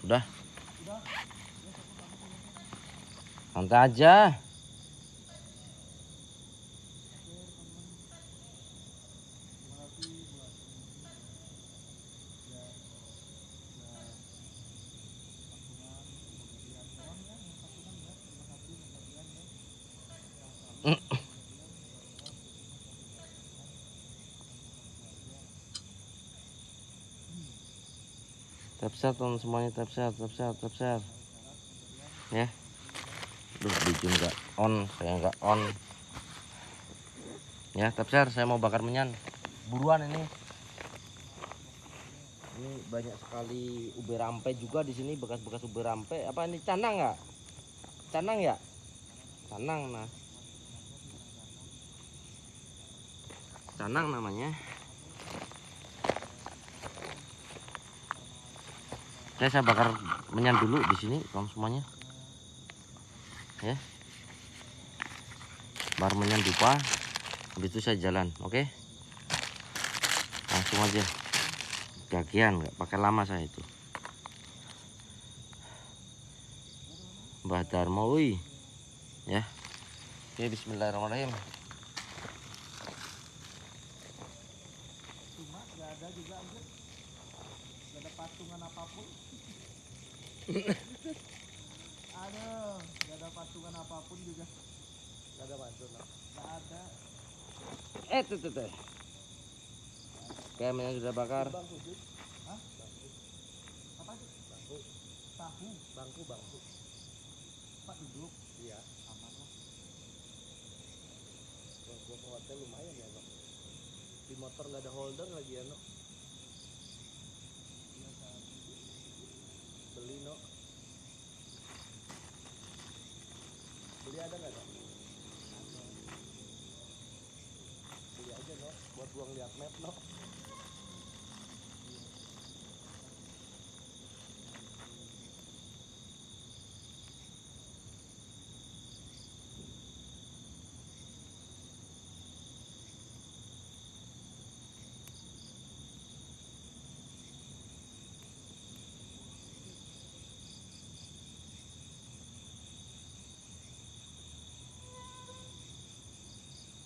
Udah. Santai aja. Tap share teman semuanya, tap share. Ya. Duh, bikin nggak on, saya nggak on. Ya, tap share, saya mau bakar menyan. Buruan ini. Ini banyak sekali ube rampe juga di sini, bekas-bekas ube rampe. Apa ini canang nggak? Canang ya? Canang nah. Canang namanya. Saya bakar menyan dulu di sini, kawan semuanya. Ya. Bakar menyan dupa. Habis itu saya jalan, oke? Langsung aja. Gagian, nggak pakai lama saya itu. Mbah Darmawi. Ya. Oke, bismillahirrahmanirrahim. Cuma nggak ada juga anjir, nggak ada patungan apapun. Aduh, nggak ada patungan apapun juga, nggak ada patungan, nggak ada. Tuh. Kayaknya sudah bakar. Bangku, hah? Bangku. Apa itu? Bangku. Tahu. Bangku. Pak duduk. Iya. Aman lah. Bangku ke hotel lumayan ya, Bang. Di motor nggak ada holder lagi ya, no? Beli, no? Beli ada nggak, no? Beli aja, no? Buat buang lihat map, no?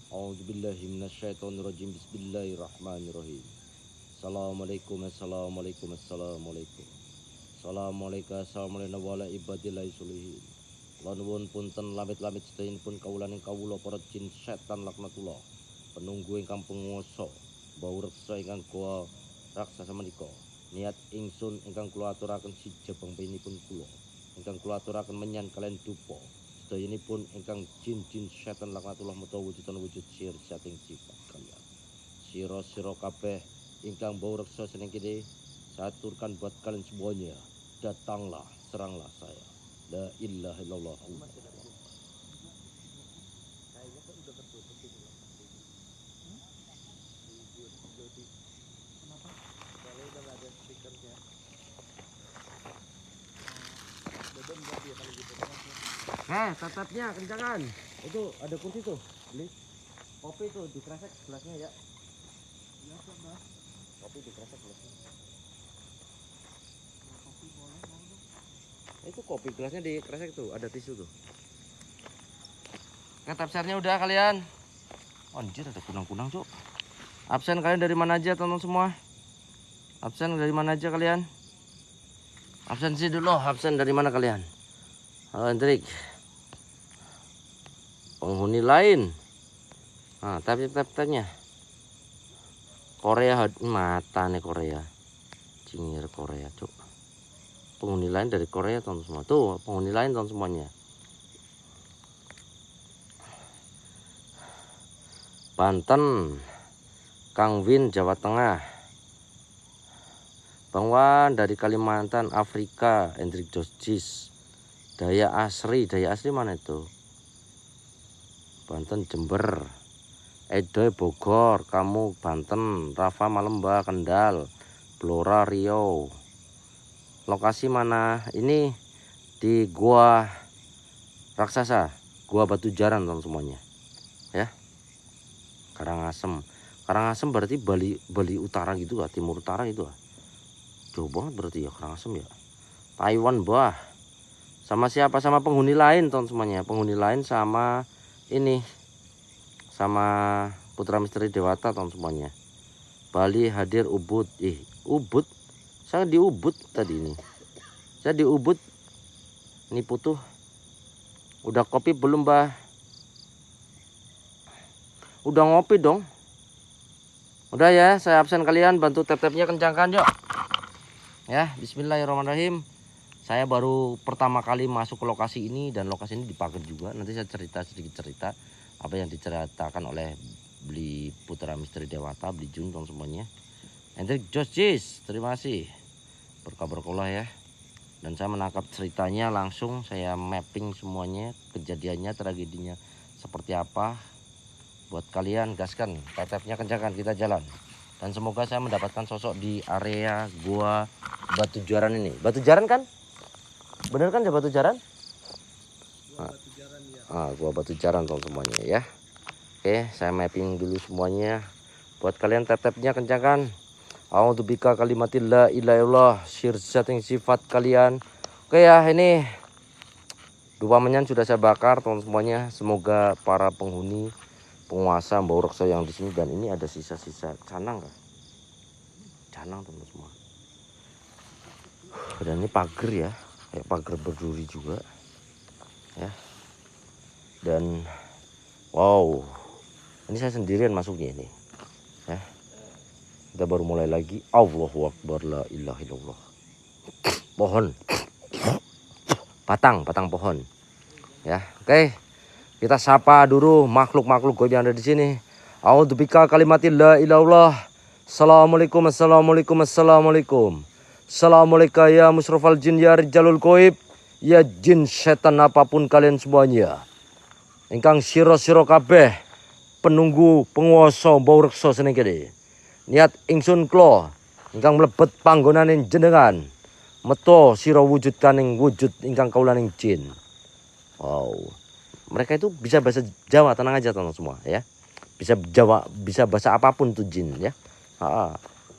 A'udzubillahi minasyaitonirrajim. Bismillahirrahmanirrahim. Assalamualaikum. Assalamualaikum. Assalamualaikum wala ibadillahi solihin. Lanuwun punten lamit-lamit sedayinipun kawula ing kawula para jin setan laknatullah. Penunggu ingkang penguwasa bau reksa ingkang goa raksasa menika. Niat ingsun ingkang kula aturaken sijabang penipun kula. Ingkang kula aturaken menyan kalian dupa. Sedayanipun ingkang jin setan laknatullah mata wujudan wujud sir saking sifat kalian. Sira kabeh ingkang bau reksa seneng kene saturkan buat kalian semuanya. Datanglah, seranglah saya. La ilaha illallah. Kayaknya kan udah tertutup di dalam Jody. Kenapa? Soalnya udah nggak ada speakernya. Beban buat dia kalau gitu. Tatapnya kencangan. Itu ada kursi tuh. Beli kopi tuh di kresek gelasnya ya. Iya, Mbak. Kopi di kresek gelasnya. Kopi boleh, mau dong. Itu kopi gelasnya di kresek tuh, ada tisu tuh. Tap share-nya udah kalian. Anjir, ada kunang-kunang, Cuk. Absen kalian dari mana aja, teman-teman semua? Absen dari mana aja kalian? Absen sih dulu, absen dari mana kalian? Halo, Hendrik. Penghuni lain. Nah, tap-tap-tapnya. Korea mata nih Korea. Cingir Korea, Cuk. Penghuni lain dari Korea, teman semua. Tuh, penghuni lain teman semuanya. Banten, Kang Win, Jawa Tengah. Bang Wan dari Kalimantan, Afrika, Hendrik Dosjis. Daya Asri mana itu? Banten, Jember. Edoy Bogor, kamu Banten, Rafa Malemba, Kendal, Blora Riau. Lokasi mana? Ini di Gua Raksasa, Gua Batu Jaran teman semuanya. Ya. Karangasem berarti Bali Utara gitu lah, Timur Utara gitu lah. Jauh banget berarti ya Karangasem ya. Taiwan bah. Sama siapa? Sama penghuni lain teman semuanya. Penghuni lain sama ini. Sama Putra Misteri Dewata teman semuanya. Bali hadir Ubud. Ubud. Saya di Ubud tadi ini. Saya di Ubud. Ini Putu. Udah kopi belum, Mbah? Udah ngopi dong. Udah ya, saya absen kalian, bantu tap-tapnya kencangkan yuk. Ya, bismillahirrahmanirrahim. Saya baru pertama kali masuk ke lokasi ini dan lokasi ini dipagar juga. Nanti saya sedikit cerita apa yang diceritakan oleh beli Putra Misteri Dewata, beli Jun dong semuanya. Hendrik Josjis, terima kasih. Berkabar ya. Dan saya menangkap ceritanya langsung, saya mapping semuanya, kejadiannya, tragedinya seperti apa. Buat kalian gaskan, tap-tapnya kencangkan, kita jalan. Dan semoga saya mendapatkan sosok di area gua Batu Jaran ini. Batu Jaran kan? Bener kan ya Batu Jaran? Gua Batu Jaran teman semuanya ya. Oke, saya mapping dulu semuanya. Buat kalian tap-tapnya kencangkan. A'udzubika kalimatil la ilaha illallah, syirzat yang sifat kalian. Oke ya, ini dua menyan sudah saya bakar teman semuanya. Semoga para penghuni penguasa bau reksa yang di sini, dan ini ada sisa-sisa canang kan? Canang teman semua. Dan ini pagar ya, kayak pagar berduri juga ya. Dan wow, ini saya sendirian masuknya ini ya. Kita baru mulai lagi. Allahu Akbar, la ilaha illallah. Pohon, batang pohon ya. Oke, kita sapa dulu makhluk-makhluk goib yang ada di sini. A'udzubika kalimatil la ilaha illallah. Assalamualaikum. Assalamualaikum ya musyrafal jin ya rijalul goib. Ya jin setan apapun kalian semuanya. Ingkang siro kabeh penunggu penguasa bau reksa seneng kene. Niat ingsun klo ingkang mlebet panggonaning jenengan. Meto sira wujudkaning wujud ingkang kaulaning jin. Wow. Mereka itu bisa bahasa Jawa, tenang aja teman semua ya. Bisa Jawa, bisa bahasa apapun tuh jin ya.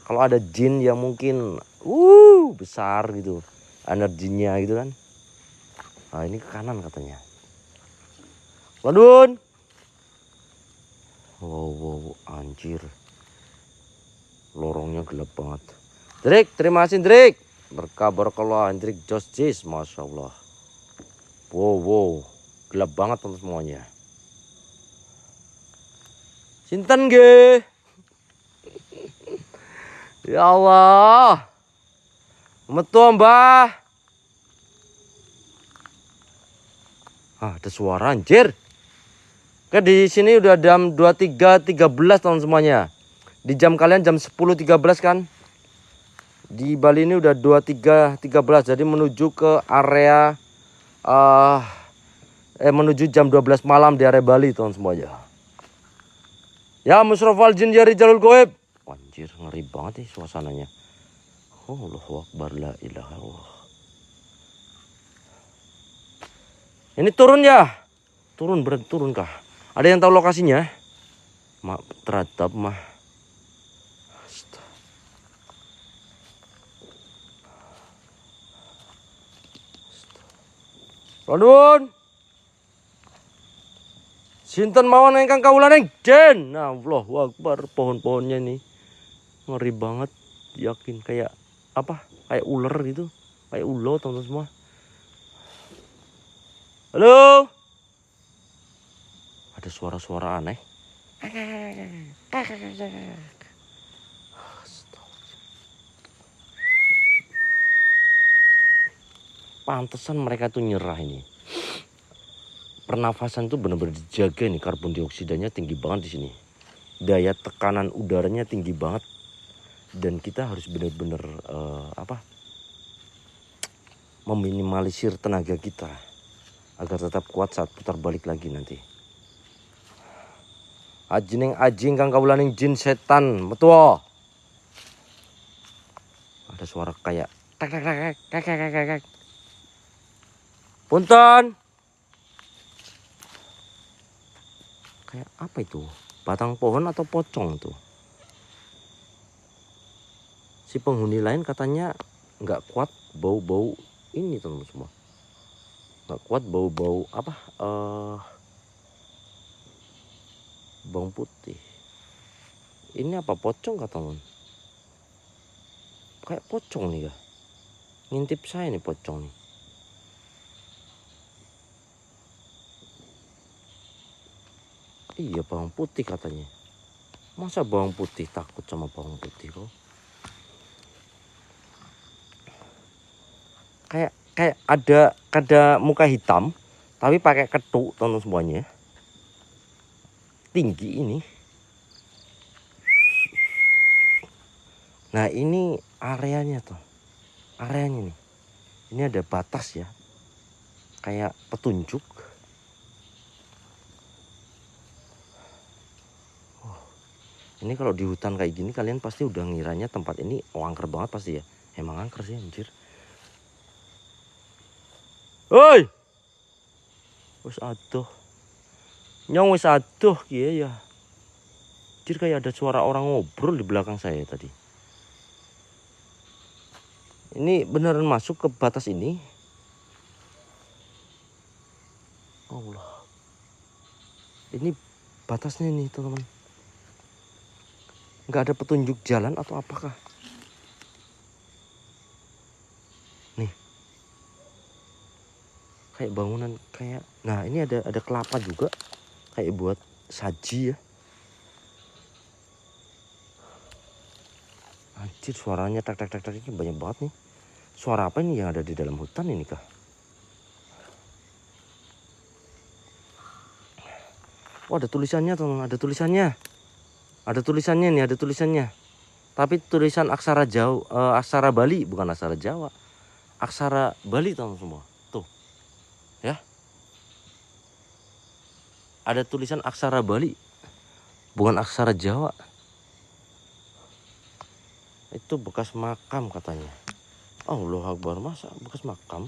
Kalau ada jin yang mungkin besar gitu energinya gitu kan. Ini ke kanan katanya. Ladun. Wow, anjir. Lorongnya gelap banget. Drik, terima kasih Drik. Berkabar kalau Hendrik Josjis, masya Allah. Wow. Gelap banget teman semuanya. Sinten ge? Ya Allah. Metu Mbah. Ada suara anjir. Oke, di sini udah jam 23.13 teman semuanya. Di jam kalian jam 10.13 kan? Di Bali ini udah 23.13, jadi menuju ke area menuju jam 12 malam di area Bali teman semuanya. Ya musyrafal jin ya rijalul goib. Anjir, ngeri banget nih suasananya. Allahu Akbar, la ilaha illallah. Ini turun ya? Turun, berarti turun kah? Ada yang tahu lokasinya? Teratap mah. Ladun. Sinten mawon ingkang kawulaning jin. Nah, Allahu Akbar, pohon-pohonnya nih ngeri banget, yakin kayak apa? Kayak ular gitu, kayak ulo teman-teman semua. Halo. Ada suara-suara aneh. Pantesan mereka tuh nyerah ini. Pernafasan tuh benar-benar dijaga nih, karbon dioksidanya tinggi banget di sini. Daya tekanan udaranya tinggi banget. Dan kita harus benar-benar meminimalisir tenaga kita agar tetap kuat saat putar balik lagi nanti. Ajining ajing kang kawulaning jin setan, metua. Ada suara kayak kek. Punten. Kayak apa itu? Batang pohon atau pocong tuh? Si penghuni lain katanya nggak kuat bau-bau ini teman-teman semua. Nggak kuat bau-bau apa? Bawang putih. Ini apa, pocong kah teman? Kayak pocong nih ya. Ngintip saya nih pocong nih. Iya, bawang putih katanya. Masa bawang putih, takut sama bawang putih kok? Kayak ada muka hitam tapi pakai ketuk teman semuanya. Tinggi ini. Nah, ini areanya tuh. Areanya nih. Ini ada batas ya. Kayak petunjuk. Ini kalau di hutan kayak gini kalian pasti udah ngiranya tempat ini angker banget pasti ya. Emang angker sih anjir. Woi. Wis aduh. Nyong wis aduh iya ya. Anjir, kayak ada suara orang ngobrol di belakang saya tadi. Ini beneran masuk ke batas ini. Allah. Ini batasnya nih teman-teman. Nggak ada petunjuk jalan atau apakah? Nih. Kayak bangunan kayak. Nah, ini ada kelapa juga. Kayak buat saji ya. Anjir, suaranya tak ini banyak banget nih. Suara apa ini yang ada di dalam hutan ini kah? Oh, ada tulisannya teman, ada tulisannya. Ada tulisannya nih, ada tulisannya. Tapi tulisan aksara aksara Bali, bukan aksara Jawa. Aksara Bali teman semua. Tuh. Ya. Ada tulisan aksara Bali. Bukan aksara Jawa. Itu bekas makam katanya. Allahu Akbar, masa bekas makam?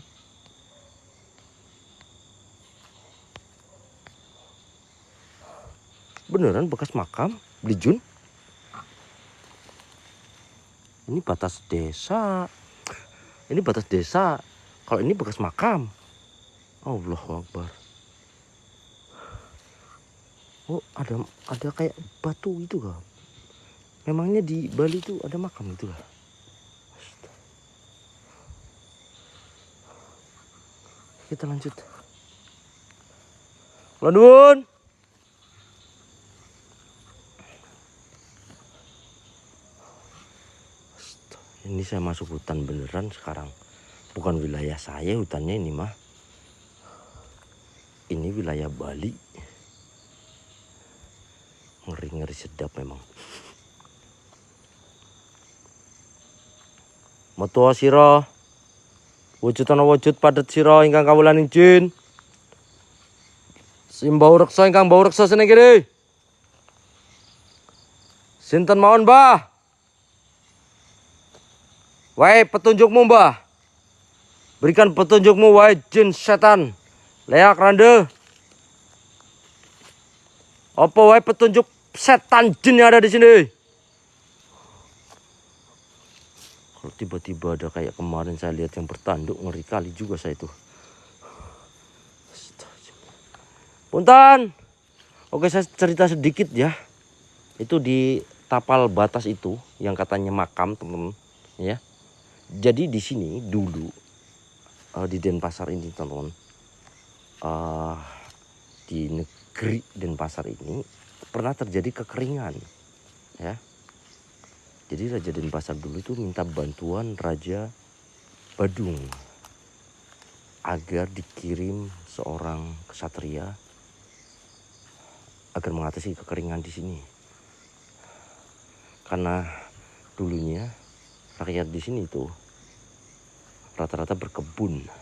Beneran bekas makam, Beli Jun? Ini batas desa. Ini batas desa. Kalau ini bekas makam. Allahu Akbar. Oh, ada kayak batu itu kah? Memangnya di Bali itu ada makam itu kah? Kita lanjut. Lanjut. Ini saya masuk hutan beneran sekarang. Bukan wilayah saya hutannya ini mah. Ini wilayah Bali. Ngeri-ngeri sedap memang. Matua sira wujud ana wujud padet sira ingkang kawulaning jin. Simbau reksa ingkang bau reksa seneng kene. Sinten mawon, Mbah? Wae petunjukmu, Mbah. Berikan petunjukmu wahai jin setan. Leak rande. Apa wae petunjuk setan jin yang ada di sini? Kalau tiba-tiba ada kayak kemarin saya lihat yang bertanduk, ngeri kali juga saya itu. Punten. Oke, saya cerita sedikit ya. Itu di tapal batas itu yang katanya makam, teman-teman, ya. Jadi di sini dulu di Denpasar ini, teman-teman. Di negeri Denpasar ini pernah terjadi kekeringan, ya. Jadi Raja Denpasar dulu itu minta bantuan Raja Badung agar dikirim seorang ksatria agar mengatasi kekeringan di sini. Karena dulunya rakyat di sini itu rata-rata berkebun.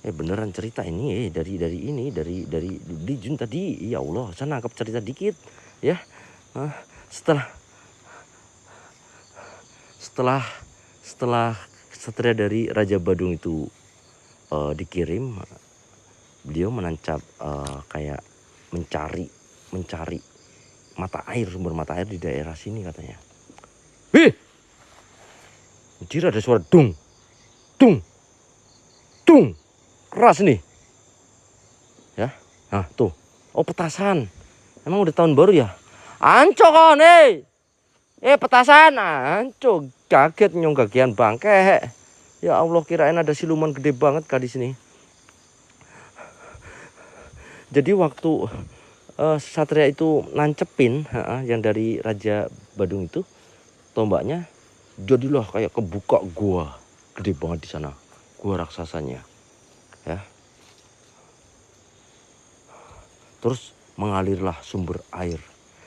Beneran cerita ini dari Jun tadi. Ya Allah, saya nangkap cerita dikit ya. Setelah satria dari Raja Badung itu dikirim, beliau menancap kayak mencari mata air, sumber mata air di daerah sini katanya. Wih, Anjir, ada suara dung. Dung. Dung. Keras nih. Ya. Nah, tuh. Oh, petasan. Emang udah tahun baru ya? Anco kon, petasan. Anco, kaget nyong gagian bangke. Ya Allah, kirain ada siluman gede banget kah di sini. Jadi waktu Satria itu nancepin yang dari Raja Badung itu tombaknya, jadilah kayak kebuka gua gede banget di sana, gua raksasanya, ya. Terus mengalirlah sumber air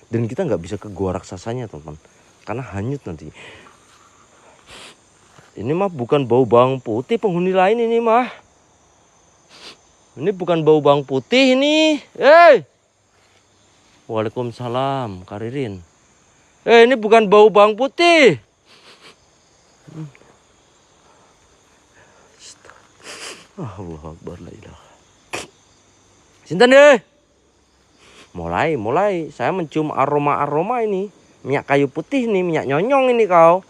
dan kita nggak bisa ke gua raksasanya, teman-teman, karena hanyut nanti. Ini mah bukan bau bawang putih penghuni lain ini mah. Ini bukan bau bawang putih ini. Waalaikumsalam, Karirin. Ini bukan bau bawang putih. Allahu Akbar, la ilaha. Sinten deh. Mulai. Saya mencium aroma ini. Minyak kayu putih nih, minyak nyonyong ini kau.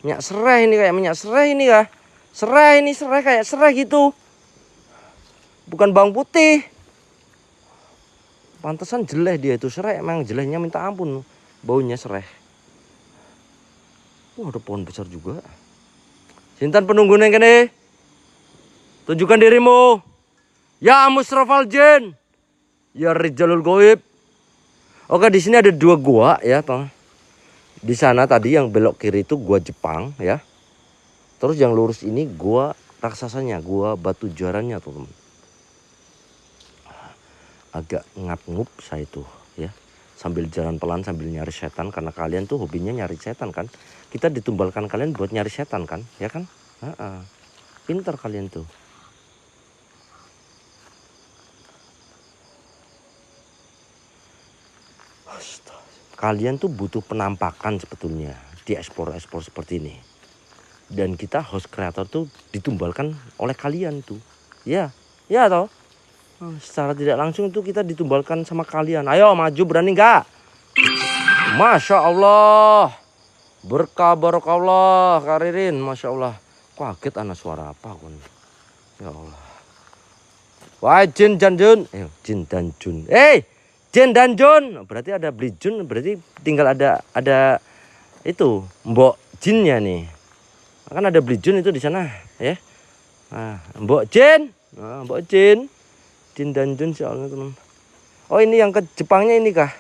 Minyak serai ini, kayak minyak serai ini kah? Serai kayak serai gitu. Bukan bawang putih. Pantesan jeleh dia itu, serai emang jelehnya minta ampun. Baunya serai. Ada pohon besar juga. Sinten penunggu neng kene? Tunjukkan dirimu. Ya Musrafal Jin. Ya Rijalul Goib. Oke, di sini ada 2 gua ya, Tong. Di sana tadi yang belok kiri itu gua Jepang ya. Terus yang lurus ini gua raksasanya, gua batu jarannya, teman-teman. Agak ngap-ngup saya tuh ya. Sambil jalan pelan sambil nyari setan, karena kalian tuh hobinya nyari setan kan. Kita ditumbalkan kalian buat nyari setan kan, ya kan? Pinter kalian tuh. Kalian tuh butuh penampakan sebetulnya di ekspor seperti ini. Dan kita host kreator tuh ditumbalkan oleh kalian tuh. Ya toh. Secara tidak langsung tuh kita ditumbalkan sama kalian. Ayo maju, berani nggak? Masya Allah. Berkah barokallah, Karirin. Masya Allah. Kaget anak suara apa kon? Ya Allah. Wah, Jin dan Jun. Jin dan Jun. Jin dan Jun. Berarti ada beli Jun. Berarti tinggal ada itu Mbok Jinnya nih. Kan ada beli Jun itu di sana, ya. Mbok Jin. Mbok Jin. Jin dan Jun soalnya, teman. Oh, ini yang ke Jepangnya ini kah?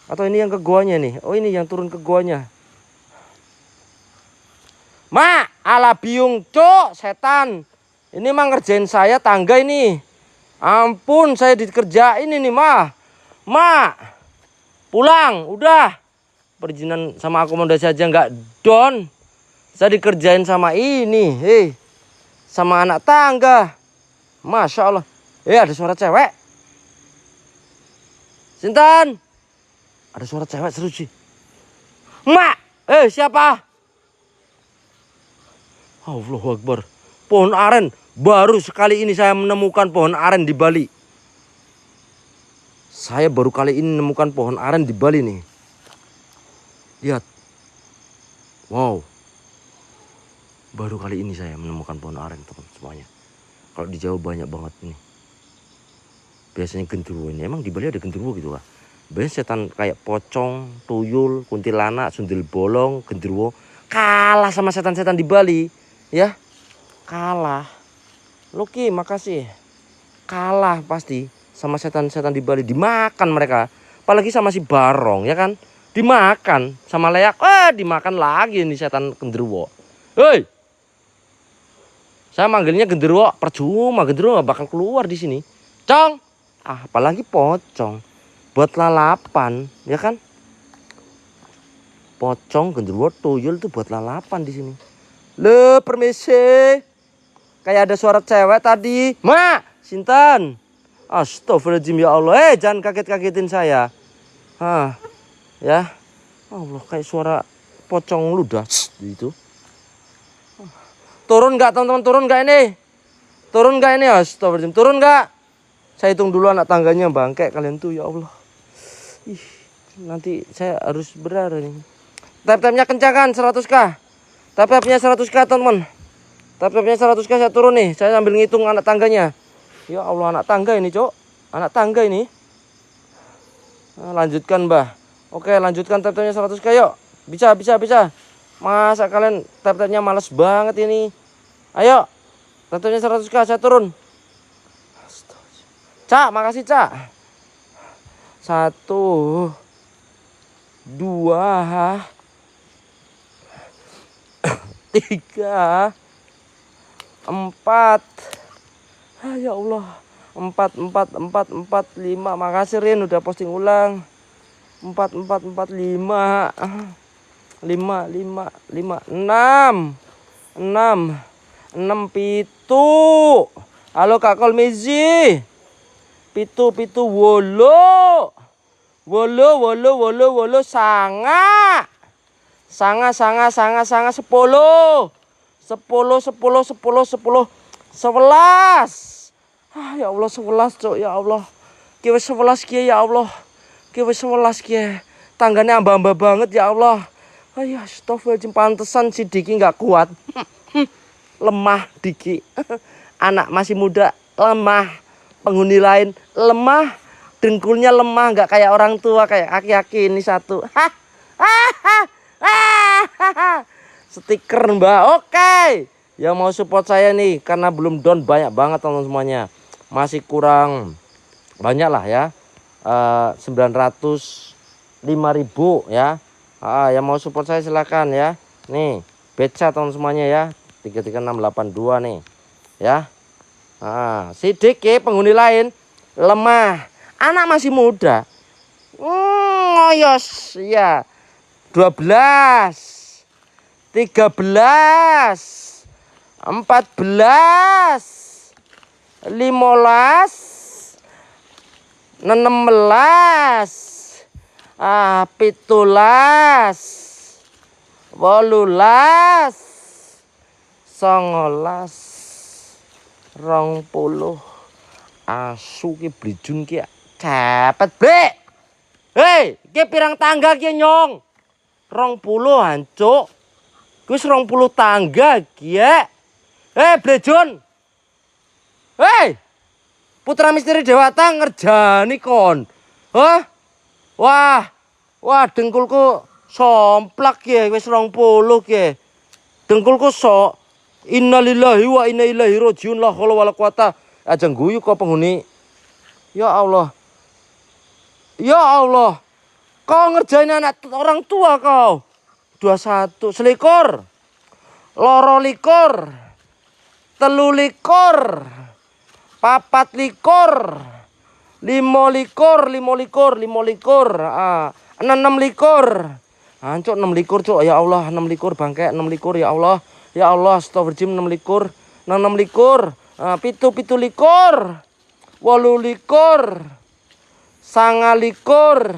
Atau ini yang ke goanya nih? Oh, ini yang turun ke goanya. Ma, ala biung cok, setan. Ini mah ngerjain saya tangga ini. Ampun, saya dikerjain ini mah. Ma, pulang, udah. Perizinan sama akomodasi aja nggak don. Saya dikerjain sama ini, sama anak tangga. Masya Allah. Ada suara cewek. Sinten? Ada suara cewek seru sih. Mak, siapa? Allahu Akbar. Pohon aren. Baru sekali ini saya menemukan pohon aren di Bali. Saya baru kali ini menemukan pohon aren di Bali nih. Lihat. Wow. Baru kali ini saya menemukan pohon aren, teman semuanya. Kalau di Jawa banyak banget nih. Biasanya genderuwo ini. Emang di Bali ada genderuwo gitu kah? Biasanya setan kayak pocong, tuyul, kuntilanak, sundel bolong, genderuwo. Kalah sama setan-setan di Bali. Ya. Kalah. Loki, makasih. Kalah pasti sama setan-setan di Bali. Dimakan mereka. Apalagi sama si Barong, ya kan? Dimakan sama leak. Dimakan lagi nih setan genderuwo. Hei. Saya manggilnya genderuwo, percuma, genderuwo gak bakal keluar di sini. Cong. Apalagi pocong. Buat lalapan, ya kan? Pocong, genderuwo, tuyul tuh buat lalapan di sini. Le, permisi. Kayak ada suara cewek tadi. Ma, sinten? Astagfirullahaladzim, ya Allah. Jangan kaget-kagetin saya. Ya. Allah, kayak suara pocong ludah gitu. Turun nggak, teman-teman? Turun nggak ini? Turun nggak ini? Astagfirullahaladzim. Turun nggak? Saya hitung dulu anak tangganya, bangke kalian tuh, ya Allah. Nanti saya harus berada nih. Tap-tapnya kencang kan 100k. Tap-tapnya 100k teman-teman. Tap-tapnya 100k saya turun nih. Saya sambil ngitung anak tangganya. Ya Allah, anak tangga ini, Cok. Anak tangga ini. Nah, lanjutkan, Mbah. Oke, lanjutkan tap-tapnya 100k yuk. Bisa. Masa kalian tap-tapnya males banget ini. Ayo. Tap-tapnya 100k saya turun. Cak, makasih, Cak. 1 2 3 4. Ya Allah. 4 5. Makasih Rin udah posting ulang. 4 5 6 pitu. Halo Kak Kolmizi. Pitu wolo sanga 10 11. Ya Allah 11 Cok, ya Allah. Ki wis 11 ki ya Allah. Ki wis 11 ki. Tanggane amba-amba banget ya Allah. Ayo astagfirullahaladzim, pantesan si Diki nggak kuat. Lemah Diki. Anak masih muda lemah. Penghuni lain lemah. Dengkulnya lemah, nggak kayak orang tua, kayak aki-aki ini satu. Stiker Mbak. Oke. Yang mau support saya nih karena belum down banyak banget teman semuanya. Masih kurang banyak lah ya. 905.000 ya. Yang mau support saya silakan ya. Nih, beca teman semuanya ya. 33682 nih. Ya. Sidik ya, penghuni lain lemah. Anak masih muda. Ngoyos ya. 12 13 14 15 16 17 18 19 20. Asu ki blijun ki cepet Bre. Hei, ki pirang tangga ki nyong? 20 hancuk. Wis 20 tangga ki ya. Hei Blejun. Hei. Putra Misteri Dewata ngerjani kon. Hah? Wah dengkulku somplak ya wis 20 ki. Dengkulku sok. Innalillahi wa inna ilaihi rajiun la haula wala quwata. Aja guyu kok penghuni. Ya Allah. Ya Allah. Kau ngerjain anak orang tua kau. 21 selikur. Loro likur. Telu likur. 4 likur. 5 likur. 6 likur. Hancur 6 likur cok. Ya Allah 6 likur bangke 6 likur ya Allah. Ya Allah astagfirullahaladzim 6 likur. 6 likur. Pitu likur. 8 likur. 9 likur.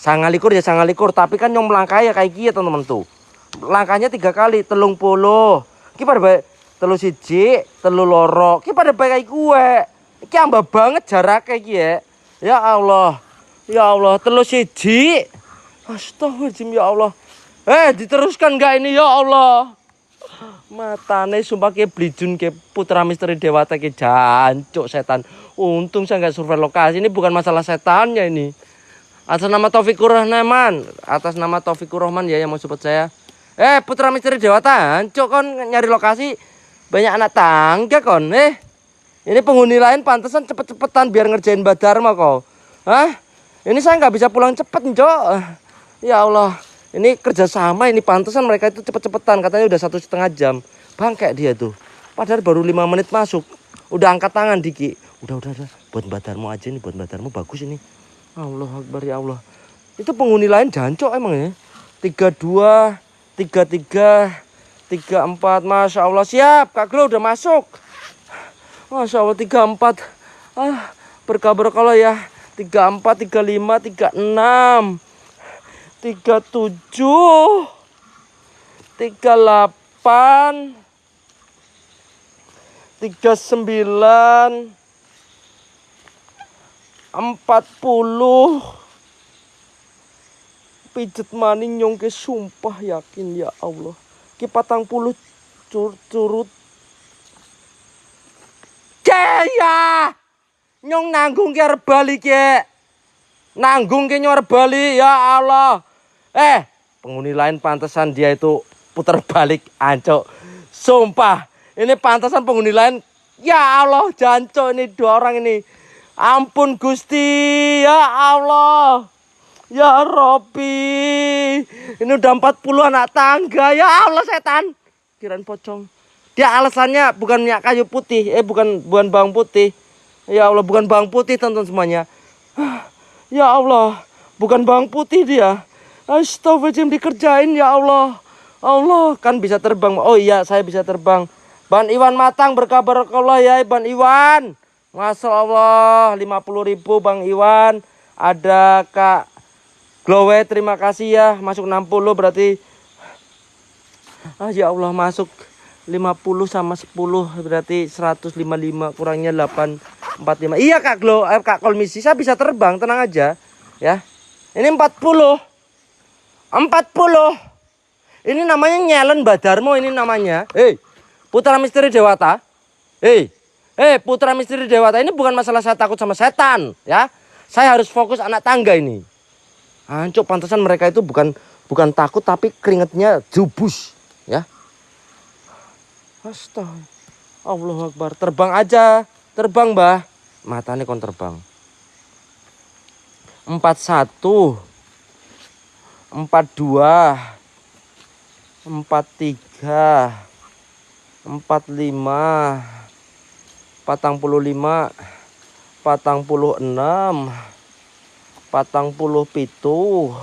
9 likur ya 9 likur. Tapi kan nyom langkah ya kayak gini teman-teman tuh. Langkahnya 3 kali. 30. Ki pada baik. Telu siji. Telu loro. Ki pada baik kayak gue. Ki ambah banget jarak kayak gini ya. Ya Allah. Ya Allah. Telu siji. Astagfirullahaladzim ya Allah. Diteruskan gak ini ya Allah. Matane sumpah kayak Blijun kayak Putra Misteri Dewata kayak jancuk setan. Untung saya nggak survei lokasi. Ini bukan masalah setannya ini. Atas nama Taufikur Rahman. Atas nama Taufikur Rahman ya yang mau support saya. Putra Misteri Dewata jancuk kon nyari lokasi. Banyak anak tangga kon. Ini penghuni lain pantesan cepet-cepetan biar ngerjain Mbak Dharma kau. Ini saya nggak bisa pulang cepet Cok. Ya Allah. Ini kerjasama ini pantesan mereka itu cepet-cepetan. Katanya udah 1,5 jam. Bangke dia tuh. Padahal baru 5 menit masuk. Udah angkat tangan Diki. Udah. Buat Mbak Dharma aja nih. Buat Mbak Dharma bagus ini. Allah Akbar ya Allah. Itu penghuni lain jancok emang ya. 32, 33, 34. Masya Allah siap. Kak Glo udah masuk. Masya Allah 34. Berkabar kalau ya. 34, 35, 36. 37 38 39 40 pijet maning nyong ke sumpah yakin ya Allah. Ki 40 curut. Ya. Nyong nanggung ke arep bali ke. Nanggung ke nyong arep bali ya Allah. Penghuni lain pantesan dia itu putar balik ancok. Sumpah, ini pantesan penghuni lain. Ya Allah, jancok ini 2 orang ini. Ampun Gusti, ya Allah. Ya Robbi. Ini udah 40 anak tangga. Ya Allah setan. Kirain pocong. Dia alasannya bukan minyak kayu putih. Bukan bawang putih. Ya Allah, bukan bawang putih teman-teman semuanya. Ya Allah, bukan bawang putih dia. Astagfirullahaladzim, dikerjain ya Allah. Allah, kan bisa terbang. Oh iya, saya bisa terbang. Ban Iwan Matang berkabar Allah ya Ban Iwan. Masya Allah, 50.000 Bang Iwan. Ada Kak Glowe, terima kasih ya. Masuk 60 berarti. Ya Allah, masuk 50 sama 10 berarti 155, kurangnya 845. Iya Kak Kak Kolmisi, saya bisa terbang, tenang aja ya. Ini 40. Ini namanya nyelen Badarmo ini namanya. Putra Misteri Dewata. Putra Misteri Dewata, ini bukan masalah saya takut sama setan ya. Saya harus fokus anak tangga ini. Ancuk, pantesan mereka itu bukan takut tapi keringetnya jubus ya. Astaga. Allahu Akbar. Terbang aja. Terbang, Mbah. Matanya kon terbang. 41. 42. 43. 45. 45. 46. 47.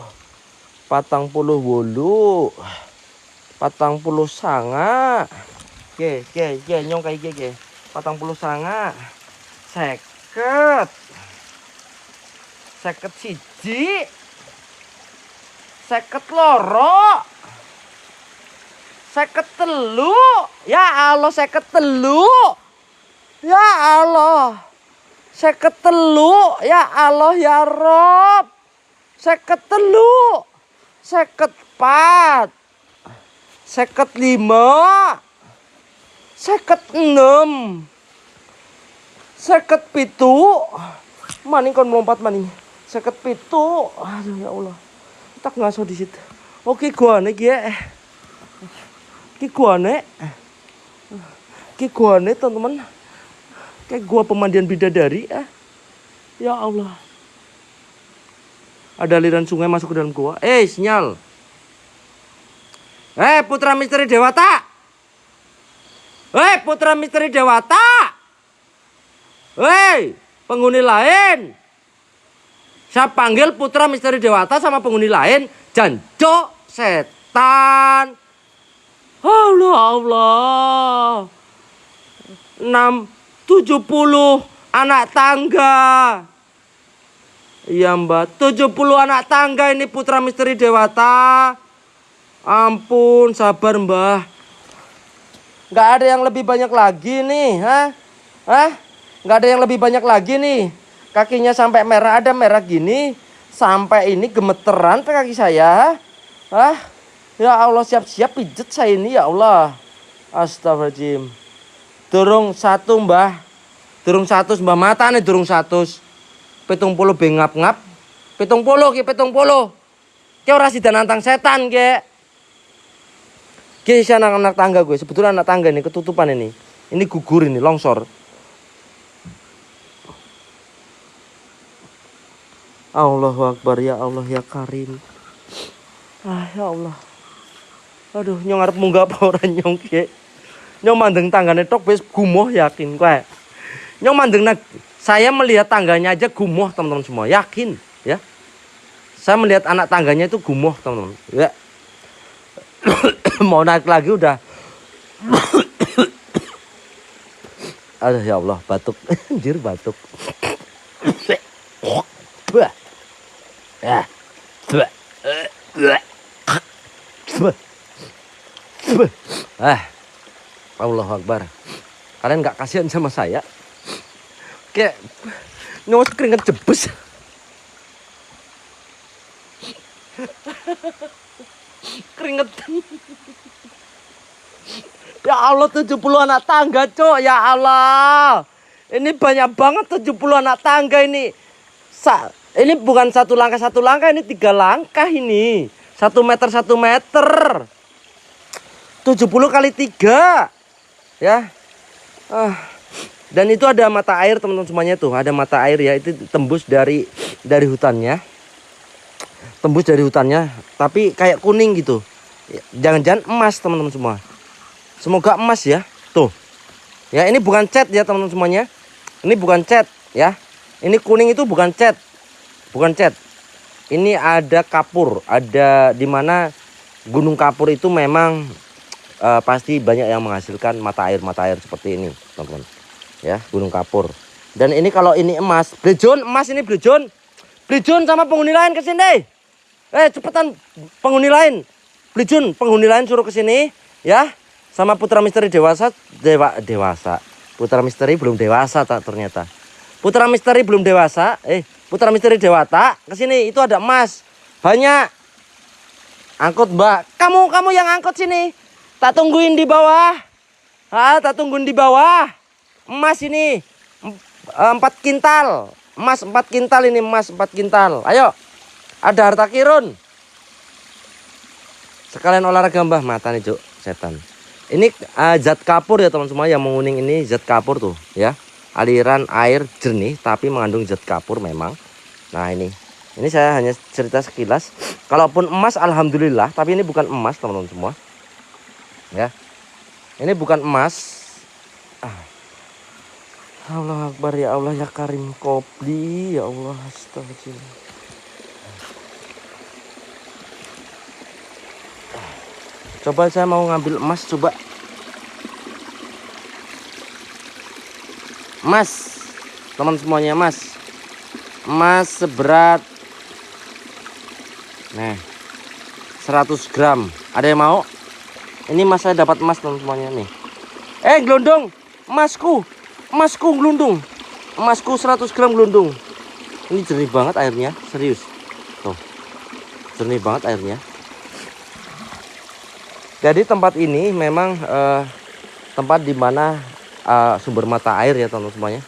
48. 49. Nyong kayak gini. 49. 50. 51. 52. 53. Ya Allah, 53. Ya Allah. 53. Ya Allah ya Rob. 53. 54. 55. 56. 57. Maning kon melompat maning. 57. Aduh ya Allah. Tak ngaso di situ. Oke guane ki ya. Ki guane teman-teman. Kayak gua pemandian bidadari ya Allah. Ada aliran sungai masuk ke dalam gua. Sinyal. Putra Misteri Dewata. Putra Misteri Dewata. Penghuni lain. Saya panggil Putra Misteri Dewata sama penghuni lain. Jancok setan. Allah. 70 anak tangga. Iya Mbak, 70 anak tangga ini Putra Misteri Dewata. Ampun, sabar Mbah. Nggak ada yang lebih banyak lagi nih, Nggak ada yang lebih banyak lagi nih. Kakinya sampai merah, ada merah gini. Sampai ini gemeteran kaki saya. Ya Allah, siap-siap pijet saya ini ya Allah. Astagfirullahaladzim. Durung 1 Mbah. Durung 100 Mbah, mata nih durung 100. 70 bengap-ngap. 70 ki 70. Ki ora sida nantang setan ki. Ki anak tangga gue. Sebetulnya anak tangga ini ketutupan ini. Ini gugur ini, longsor. Allahu Akbar ya Allah ya Karim. Ya Allah. Aduh, nyong arep munggah apa ora nyong ki. Nyong mandeng tanggane tok wis gumoh yakin kowe. Nyong mandeng saya melihat tangganya aja gumoh teman-teman semua, yakin ya. Saya melihat anak tangganya itu gumoh teman-teman. Ya. Mau naik lagi udah. Aduh ya Allah, batuk. Anjir batuk. Ya. Allahu Akbar. Kalian nggak kasihan sama saya? Kayak nyos keringet jebus. Keringetan. Ya Allah, 70 anak tangga, Cok. Ya Allah. Ini banyak banget 70 anak tangga ini. Ini bukan satu langkah, ini 3 langkah ini. 1 meter 1 meter. 70 kali 3. Ya. Dan itu ada mata air, teman-teman semuanya tuh. Ada mata air ya, itu tembus dari hutannya. Tembus dari hutannya, tapi kayak kuning gitu. Jangan-jangan emas, teman-teman semua. Semoga emas ya. Tuh. Ya, ini bukan cat ya, teman-teman semuanya. Ini bukan cat ya. Ini kuning itu bukan cat. Bukan cat. Ini ada kapur, ada di mana Gunung Kapur itu memang pasti banyak yang menghasilkan mata air seperti ini, teman-teman. Ya, Gunung Kapur. Dan ini kalau ini emas, Blejon, emas ini Blejon. Blejon sama penghuni lain ke sini. Cepetan penghuni lain. Blejon, penghuni lain suruh ke sini ya. Sama Putra Misteri dewasa. Putra Misteri belum dewasa tak ternyata. Putra Misteri belum dewasa. Putra Misteri dewata ke sini, itu ada emas. Banyak. Angkut, Mbak. Kamu yang angkut sini. Tak tungguin di bawah. Tak tungguin di bawah. Emas ini 4 kintal. Emas 4 kintal ini, emas 4 kintal. Ayo. Ada harta kirun. Sekalian olahraga, Mbah. Mata nih, Cuk. Setan. Ini zat kapur ya, teman semua. Yang menguning ini zat kapur tuh, ya. Aliran air jernih tapi mengandung zat kapur memang. Nah, ini saya hanya cerita sekilas. Kalaupun emas alhamdulillah, tapi ini bukan emas, teman-teman semua. Ya. Ini bukan emas. Allah Akbar, ya Allah, ya Karim Kopli, ya Allah, astagfirullah. Coba saya mau ngambil emas, coba. Emas, teman semuanya, emas. Emas seberat 100 gram. Ada yang mau? Ini emas, saya dapat emas, teman semuanya nih. Gelondong, emasku gelundung. Emasku 100 gram gelundung. Ini jernih banget airnya, serius. Tuh. Jernih banget airnya. Jadi tempat ini memang tempat di mana sumber mata air ya, teman-teman semuanya.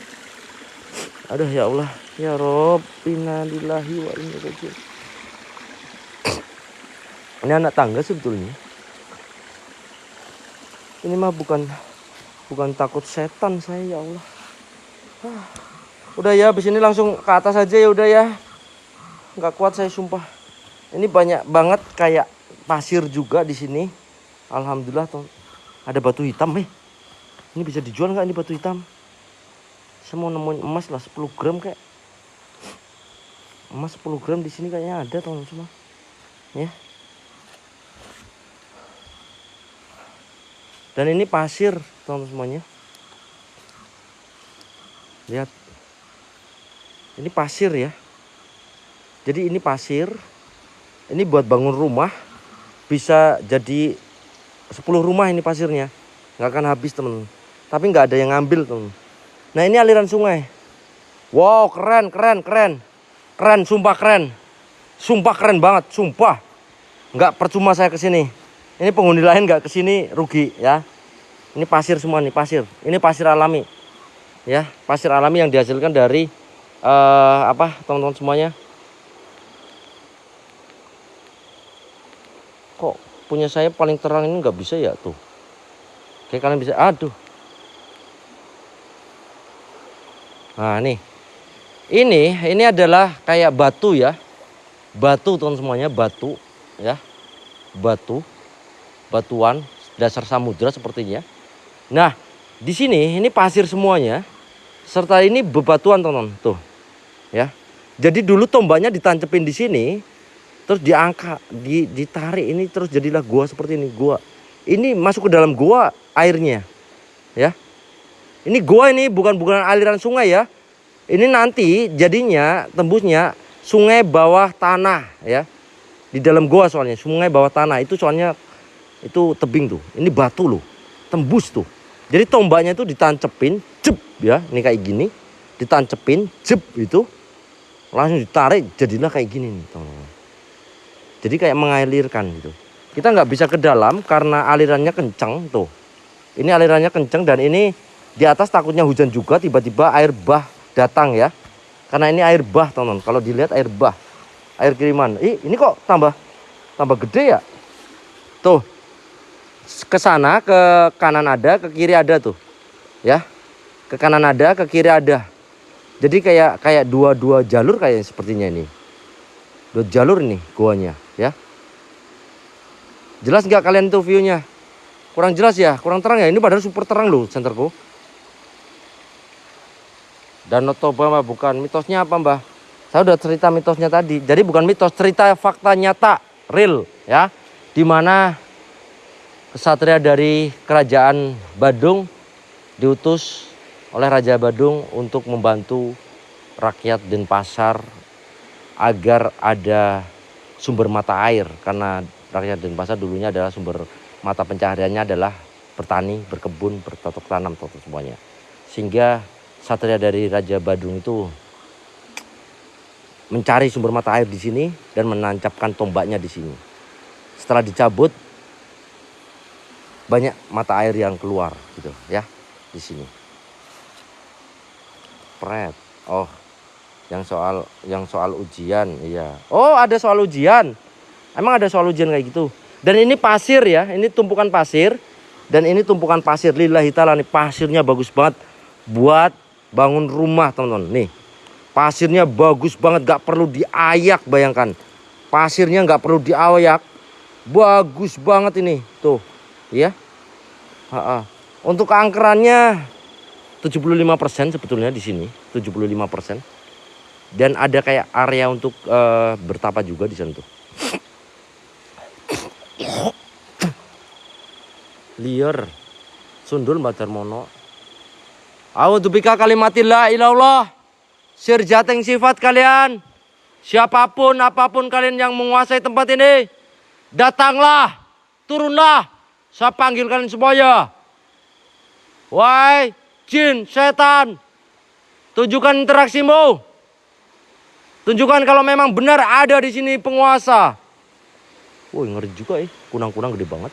Aduh, ya Allah, ya Rob, innalillahi wa inna ilaihi raji'un. Ini anak tangga sebetulnya. Ini mah bukan takut setan saya, ya Allah. Udah ya, habis ini langsung ke atas aja ya, udah ya. Nggak kuat saya, sumpah. Ini banyak banget kayak pasir juga di sini. Alhamdulillah, ada batu hitam. Ini bisa dijual nggak ini batu hitam? Saya mau nemuin emas lah 10 gram kayak. Emas 10 gram di sini kayaknya ada, teman-teman semua. Ya. Dan ini pasir, teman-teman semuanya. Lihat. Ini pasir ya. Jadi ini pasir. Ini buat bangun rumah. Bisa jadi 10 rumah ini pasirnya. Nggak akan habis, teman. Tapi nggak ada yang ngambil, teman. Nah, ini aliran sungai. Wow, keren. Keren, sumpah keren. Sumpah keren banget, sumpah. Nggak percuma saya kesini. Ini penghuni lain nggak kesini rugi ya. Ini pasir semua nih, pasir. Ini pasir alami. Ya, pasir alami yang dihasilkan dari teman-teman semuanya. Kok punya saya paling terang ini nggak bisa ya tuh. Kayak kalian bisa, aduh. Nah, nih. Ini adalah kayak batu ya. Batu, teman semuanya, batu ya. Batuan dasar samudra sepertinya. Nah, di sini ini pasir semuanya. Serta ini bebatuan, teman-teman. Tuh. Ya. Jadi dulu tombaknya ditancepin di sini. Terus diangkat, ditarik ini, terus jadilah gua seperti ini, gua. Ini masuk ke dalam gua airnya. Ya. Ini gua, ini bukan aliran sungai ya. Ini nanti jadinya tembusnya sungai bawah tanah ya. Di dalam gua soalnya, sungai bawah tanah itu soalnya itu tebing tuh. Ini batu loh. Tembus tuh. Jadi tombaknya itu ditancepin, jep ya, ini kayak gini. Ditancepin, jep itu. Langsung ditarik, jadilah kayak gini nih, teman-teman. Jadi kayak mengalirkan gitu. Kita nggak bisa ke dalam karena alirannya kencang tuh. Ini alirannya kencang dan ini di atas takutnya hujan juga tiba-tiba air bah datang ya. Karena ini air bah teman-teman. Kalau dilihat air bah, air kiriman. Ini kok tambah gede ya? Tuh. Ke sana, ke kanan ada, ke kiri ada tuh. Ya. Ke kanan ada, ke kiri ada. Jadi kayak dua jalur kayak sepertinya ini. Dua jalur nih goanya ya. Jelas nggak kalian tuh view-nya? Kurang jelas ya, kurang terang ya. Ini padahal super terang loh senterku. Danau Toba Mbah, bukan mitosnya apa Mbah? Saya udah cerita mitosnya tadi. Jadi bukan mitos, cerita fakta nyata, real ya. Dimana kesatria dari kerajaan Badung diutus oleh Raja Badung untuk membantu rakyat Denpasar agar ada sumber mata air. Karena rakyat Denpasar dulunya adalah sumber mata pencahariannya adalah bertani, berkebun, bercocok tanam semuanya. Sehingga satria dari Raja Badung itu mencari sumber mata air di sini dan menancapkan tombaknya di sini. Setelah dicabut banyak mata air yang keluar gitu ya di sini. Pret. Oh, yang soal ujian, iya. Oh, ada soal ujian. Emang ada soal ujian kayak gitu. Dan ini pasir ya, ini tumpukan pasir. Dan ini tumpukan pasir, lillahi ta'ala nih, pasirnya bagus banget buat bangun rumah teman-teman. Nih, pasirnya bagus banget, gak perlu diayak, bayangkan. Pasirnya gak perlu diayak, bagus banget ini, tuh, ya. Untuk keangkerannya 75% sebetulnya di sini, 75%. Dan ada kayak area untuk bertapa juga di sana tuh. Liar, sundul Mbah Darmono. A'udzubika kalimatillah ilallah. Sirjateng sifat kalian. Siapapun, apapun kalian yang menguasai tempat ini, datanglah, turunlah. Saya panggil kalian semuanya. Wahai jin, setan, tunjukkan interaksimu. Tunjukkan kalau memang benar ada di sini penguasa. Woi, ngeri juga ya, kunang-kunang gede banget.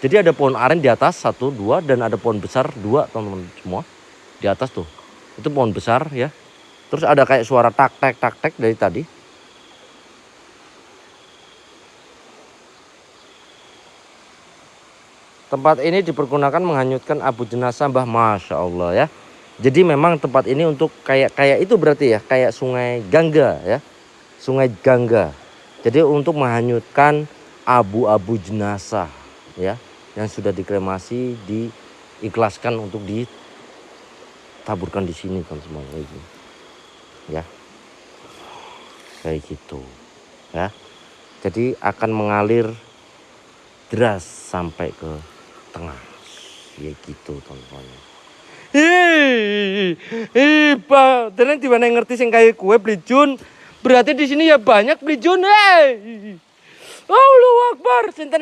Jadi ada pohon aren di atas 1, 2 dan ada pohon besar 2 teman-teman semua di atas tuh. Itu pohon besar ya. Terus ada kayak suara tak tek dari tadi. Tempat ini dipergunakan menghanyutkan abu jenazah Mbah, Masya Allah ya. Jadi memang tempat ini untuk kayak itu berarti ya, kayak sungai Gangga ya. Sungai Gangga. Jadi untuk menghanyutkan abu-abu jenazah ya, yang sudah dikremasi, diikhlaskan untuk ditaburkan di sini kan semuanya ini. Ya. Kayak gitu. Ya. Jadi akan mengalir deras sampai ke tengah. Ya gitu teman-teman. Pak, dan di mana ngerti sing kayak kue Blijun, berarti di sini ya banyak Blijun. Allahu Akbar, sinten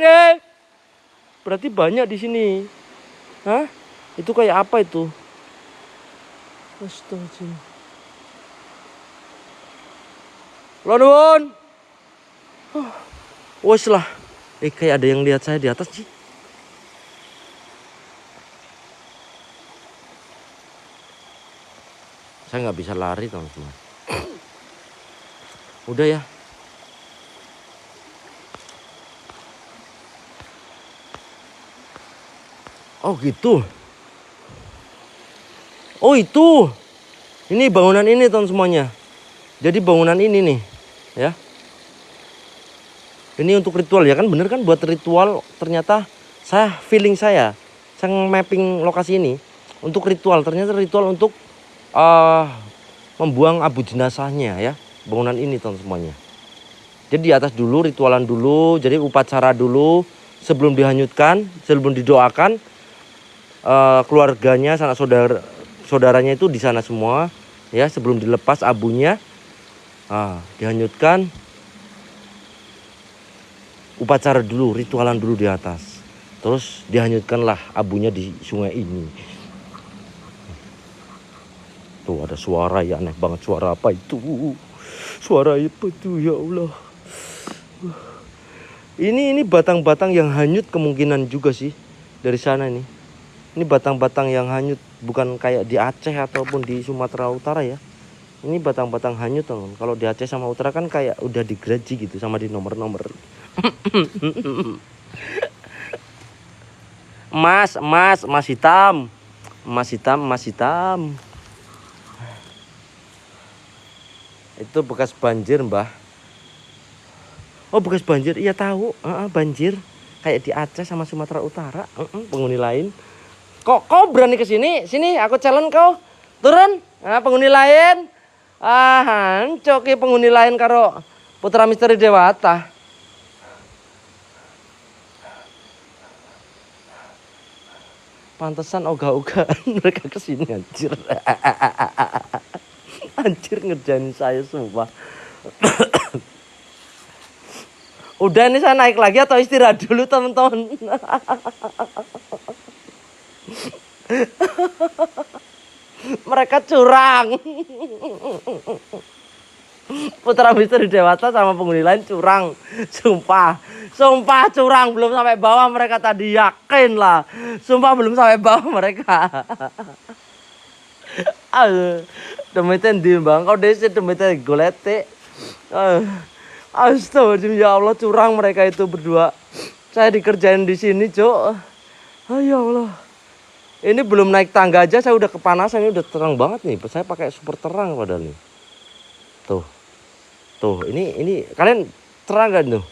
berarti banyak di sini. Hah? Itu kayak apa itu? Astagfirullah. Lawan. Wes lah. Kayak ada yang lihat saya di atas sih. Saya nggak bisa lari teman-teman. Udah ya. Oh gitu. Oh itu. Ini bangunan ini teman semuanya. Jadi bangunan ini nih, ya. Ini untuk ritual ya kan, bener kan, buat ritual. Ternyata feeling saya mapping lokasi ini untuk ritual. Ternyata ritual untuk membuang abu jenazahnya ya. Bangunan ini teman semuanya. Jadi di atas dulu, ritualan dulu, jadi upacara dulu sebelum dihanyutkan, sebelum didoakan. Keluarganya, sanak saudaranya itu di sana semua ya, sebelum dilepas abunya dihanyutkan, upacara dulu, ritualan dulu di atas, terus dihanyutkanlah abunya di sungai ini. Tuh ada suara ya, aneh banget, suara apa itu, suara apa itu ya Allah. Ini batang-batang yang hanyut kemungkinan juga sih dari sana ini. Ini batang-batang yang hanyut, bukan kayak di Aceh ataupun di Sumatera Utara ya. Ini batang-batang hanyut teman. Kalau di Aceh sama Utara kan kayak udah digraji gitu sama di nomor-nomor. Emas hitam. Emas hitam. Itu bekas banjir, Mbah. Oh, bekas banjir. Iya tahu, banjir. Kayak di Aceh sama Sumatera Utara, penghuni lain. Kok berani ke sini? Sini aku challenge kau. Turun. Nah, penghuni lain. Coki penghuni lain karo Putra Misteri Dewata. Pantesan ogah-ogahan mereka kesini anjir. Anjir ngerjain saya sumpah. Udah ini saya naik lagi atau istirahat dulu teman-teman. Mereka curang. Putra Misteri Dewata sama penghuni lain curang. Sumpah curang. Belum sampai bawah mereka tadi, yakin lah. Sumpah belum sampai bawah mereka. Demiten di bang, kau desi demiten golete. Astagfirullahaladzim, ya Allah, curang mereka itu berdua. Saya dikerjain di sini, Cok. Ya Allah. Ini belum naik tangga aja saya udah kepanasan. Ini udah terang banget nih. Saya pakai super terang padahal nih. Tuh, ini kalian terang kan tuh?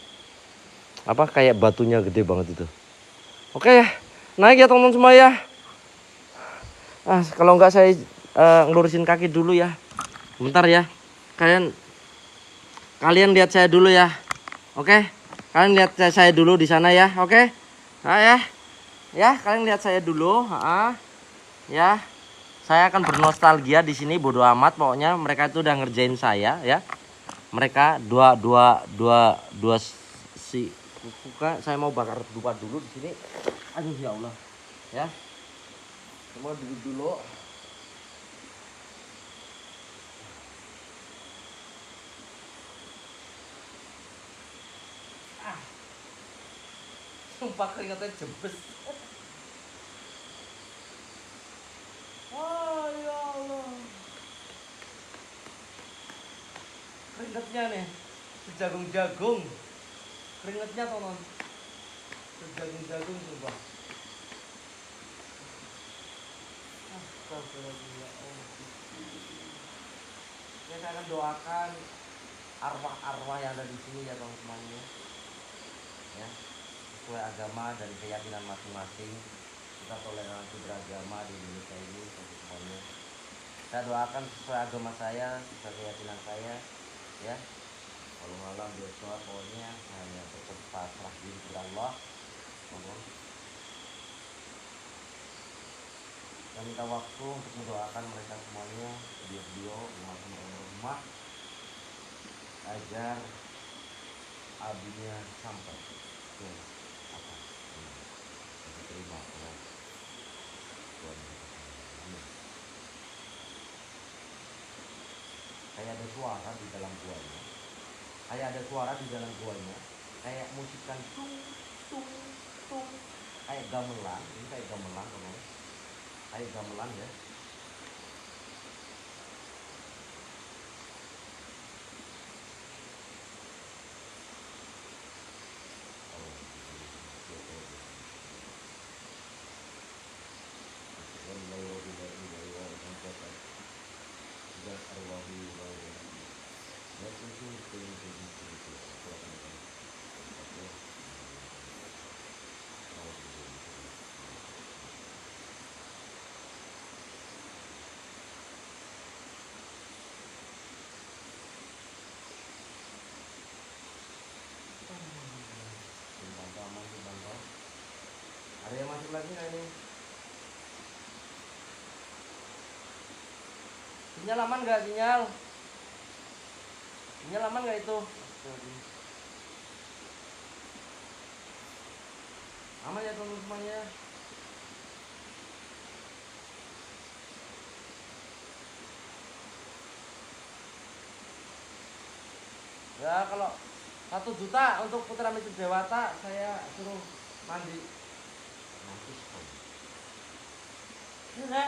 Apa kayak batunya gede banget itu. Oke ya, naik ya teman-teman semua ya. Kalau enggak saya ngelurusin kaki dulu ya. Bentar ya. Kalian lihat saya dulu ya. Oke? Kalian lihat saya dulu di sana ya. Oke? Nah, ya, kalian lihat saya dulu, ya. Saya akan bernostalgia di sini, bodo amat pokoknya mereka itu udah ngerjain saya ya. Mereka dua si buka, saya mau bakar dupa dulu di sini. Aduh ya Allah. Ya. Semua duduk dulu. Sumpah keringatnya jembes. Ya Allah. Keringatnya nih sejagung-jagung. Keringatnya teman. Sejagung-jagung sumpah. Astagfirullah. Ya, saya akan doakan arwah-arwah yang ada di sini ya teman-temannya. Ya, sesuai agama dan keyakinan masing-masing. Kita toleransi beragama di Indonesia ini semuanya. Saya doakan sesuai agama saya, sesuai keyakinan saya, ya. Kalau malam besok pokoknya hanya pasrah diri kepada Allah. Saya minta waktu untuk mendoakan mereka semuanya, beliau rumah agar abinya sampai ke atas diterima oleh Tuhan. Kayak ada suara di dalam guanya. Kayak musikan tung tung tung. Kayak gamelan, ini kayak gamelan teman. Kayak gamelan ya. Ada yang masuk lagi nggak ini? Sinyal aman nggak sinyal? Sinyal aman nggak itu? Aman ya teman-teman semuanya. Ya kalau 1 juta untuk Putra Mitri Dewata, saya suruh mandi. Nanti kok. Ini.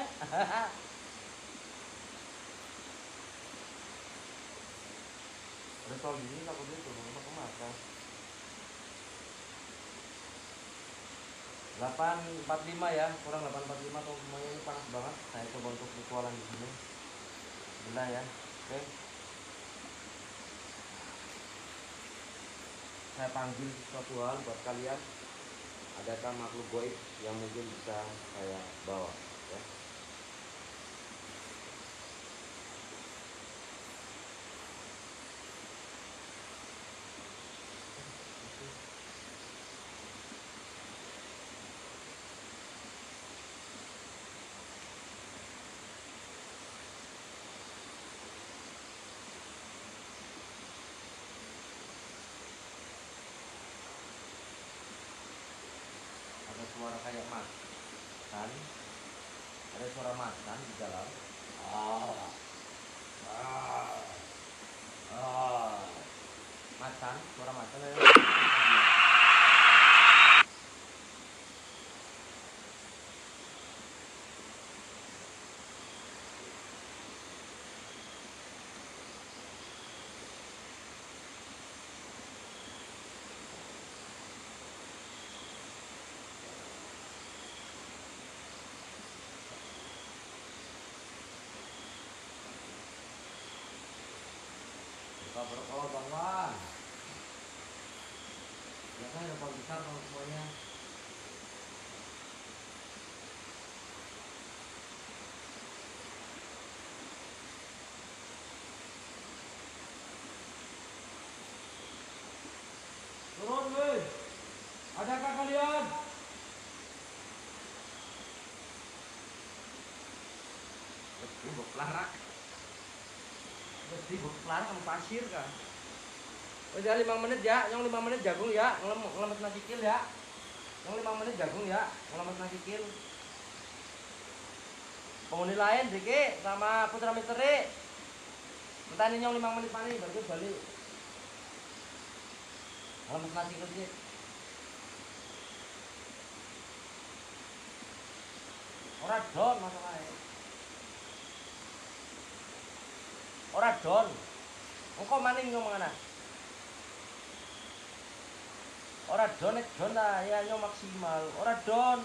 Udah tahun ini aku dia turun untuk kemasan. 845 ya, kurang 845 atau semuanya ini panas banget. Saya coba untuk ritualan di sini. Bismillah ya. Oke. Saya panggil sesuatu hal buat kalian. Adakah makhluk goib yang mungkin bisa saya bawa ya? Ada suara kayak macan, ada suara macan di dalam. Ah, ah, ah. Macan, suara macan. Buka berkol Bang Wan. Ya kan ada pohon besar kalau semuanya. Turun weh. Adakah kalian? Sibuk larak. Sibuk larak sama pasir kan. Udah 5 menit ya, yang 5 menit jagung ya, ngelemes nasi kil ya. Yang 5 menit jagung ya, ngelemes nasi kil. Penghuni lain Diki sama Putra Misteri. Entah ini yang 5 menit paling baru balik. Ngelemes nasi kil sih. Ora don masalahnya. Ora don. Engko maning nyong mangana. Ora don nek don ta ya nyong maksimal. Ora don.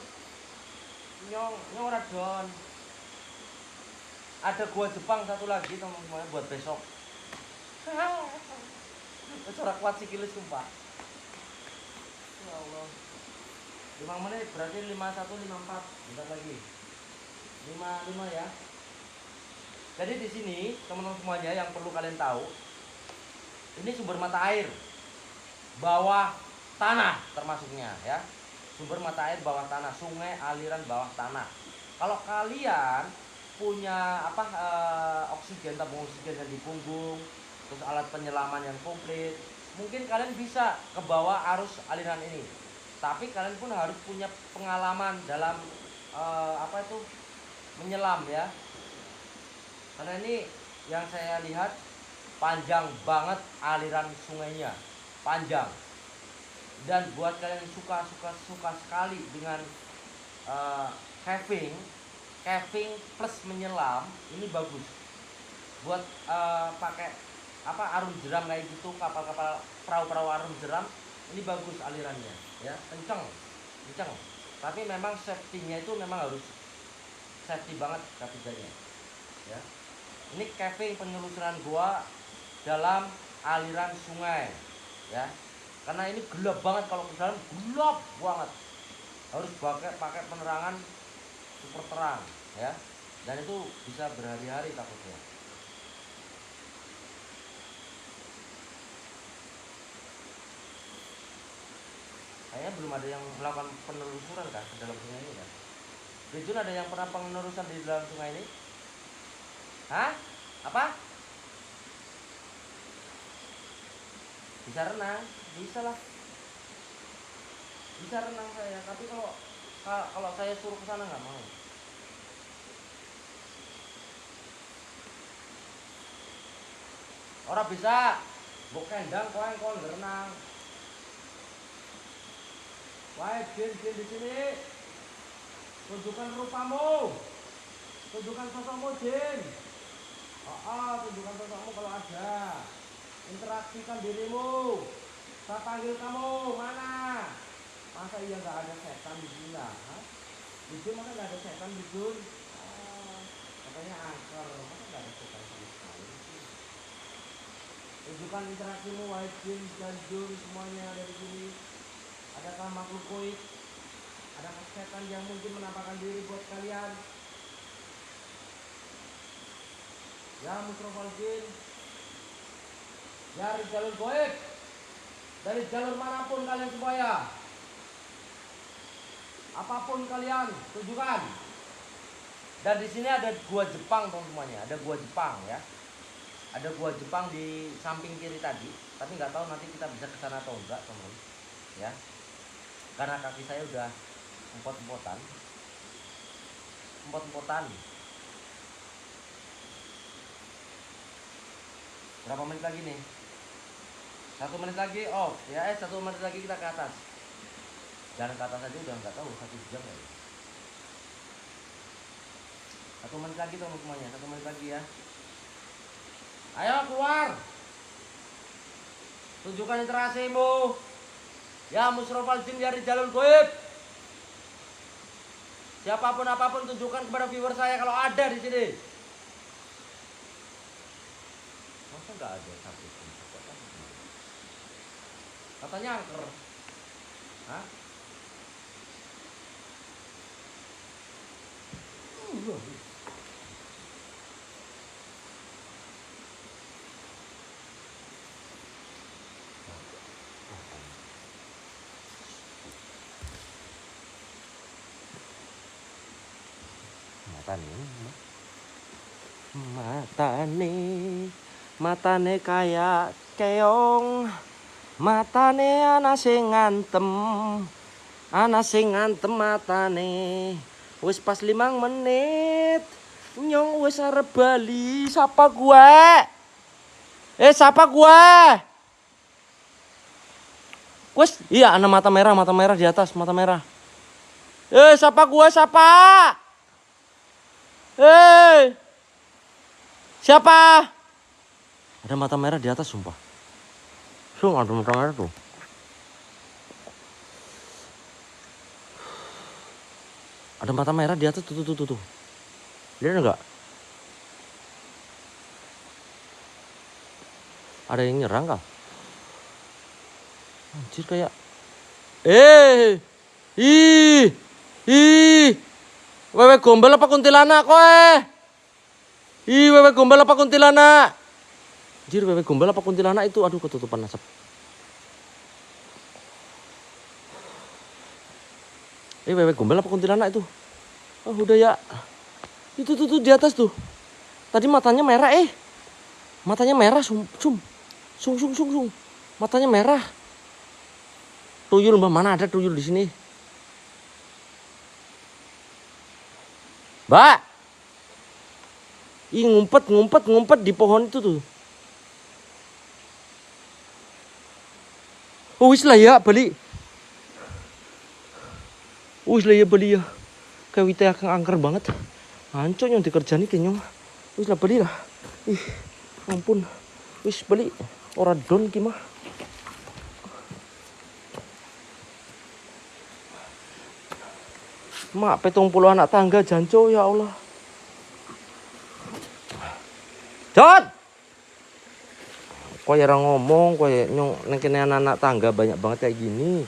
Nyong ora don. Ada gua Jepang satu lagi teman-teman buat besok. Ora kuat sikile sumpah. Ya Allah. 5 menit berarti 51 54. Bentar lagi. 55 ya. Jadi di sini teman-teman semuanya yang perlu kalian tahu, ini sumber mata air bawah tanah termasuknya ya. Sumber mata air bawah tanah, sungai aliran bawah tanah. Kalau kalian punya oksigen, tabung oksigen yang di punggung, terus alat penyelaman yang komplit, mungkin kalian bisa ke bawah arus aliran ini. Tapi kalian pun harus punya pengalaman dalam menyelam ya. Karena ini yang saya lihat panjang banget aliran sungainya, panjang. Dan buat kalian yang suka sekali dengan caving plus menyelam, ini bagus. Buat pakai arung jeram kayak gitu, kapal-kapal perahu arung jeram, ini bagus alirannya, ya kenceng. Tapi memang safety-nya itu memang harus safety banget ketiganya, ya. Ini caving penelusuran gua dalam aliran sungai, ya. Karena ini gelap banget, kalau ke dalam gelap banget. Harus pakai penerangan super terang, ya. Dan itu bisa berhari-hari takutnya. Kayaknya belum ada yang melakukan penelusuran kan ke dalam sungai ini kan. Jun, ada yang pernah penelusuran di dalam sungai ini? Hah? Apa? Bisa renang? Bisa lah. Bisa renang saya, tapi kalau saya suruh ke sana nggak mau. Orang bisa. Mbok kendang kowe kon renang. Wae Jin di sini. Tunjukkan rupamu. Tunjukkan sosokmu Jin. Tunjukkan sosokmu kalau ada. Interaksikan dirimu. Saya panggil kamu, mana? Masa iya nggak ada setan di sini lah? Di sini masa nggak ada setan di sini? Katanya angker, masa nggak ada setan sama sekali? Tunjukkan interaksimu, wahai jin dan jun semuanya dari sini. Adakah makhluk goib? Adakah setan yang mungkin menampakkan diri buat kalian? Ya Musrofal Jin, ya jalur goib. Dari jalur manapun kalian supaya apapun kalian tunjukkan. Dan di sini ada gua Jepang teman semuanya, ada gua Jepang ya. Ada gua Jepang di samping kiri tadi, tapi nggak tahu nanti kita bisa ke sana atau enggak teman ya. Karena kaki saya udah empot-empotan. Berapa menit lagi nih? 1 menit lagi, 1 menit lagi kita ke atas. Jalan ke atas aja udah nggak tahu 1 jam ya. 1 menit lagi teman semuanya, 1 menit lagi ya. Ayo keluar. Tunjukkan interaksimu. Ya Musrofal Jin dari jalur goib. Siapapun apapun tunjukkan kepada viewer saya kalau ada di sini. Masa nggak ada satu pun? Katanya angker. Hah? Matane kayak keong. Matane ana sing ngantem matane. Wis pas 5 menit nyong wis arep bali. Sapa gue? Sapa gue? Wis iya ana mata merah di atas, mata merah. Sapa gue? Sapa? Siapa? Ada mata merah di atas sumpah. Ada mata merah tuh. Ada mata merah di atas tuh. Lihat enggak? Ada yang nyerang kah? Anjir kayak wewe gombal apa kuntilanak kowe? Wewe gombal apa kuntilanak? Anjir wewe gombal apa kuntilanak itu? Aduh ketutupan asap. Wewe gombal apa kuntilanak itu? Oh udah ya. Itu tuh di atas tuh. Tadi matanya merah Matanya merah sung. Matanya merah. Tuyul mbah, mana ada tuyul di sini? Mbak. Ngumpet di pohon itu tuh. Oh wis lah ya bali. Wis lah ya beli ya. Kayak wite akang angker banget. Hancur yang dikerjani kenyong. Wis lah beli lah. Ampun. Wis beli. Ora don ki mah. Mak 70 anak tangga janco ya Allah. Jod. Kok ya ngomong kok ya nyong neng kene anak tangga banyak banget kayak gini.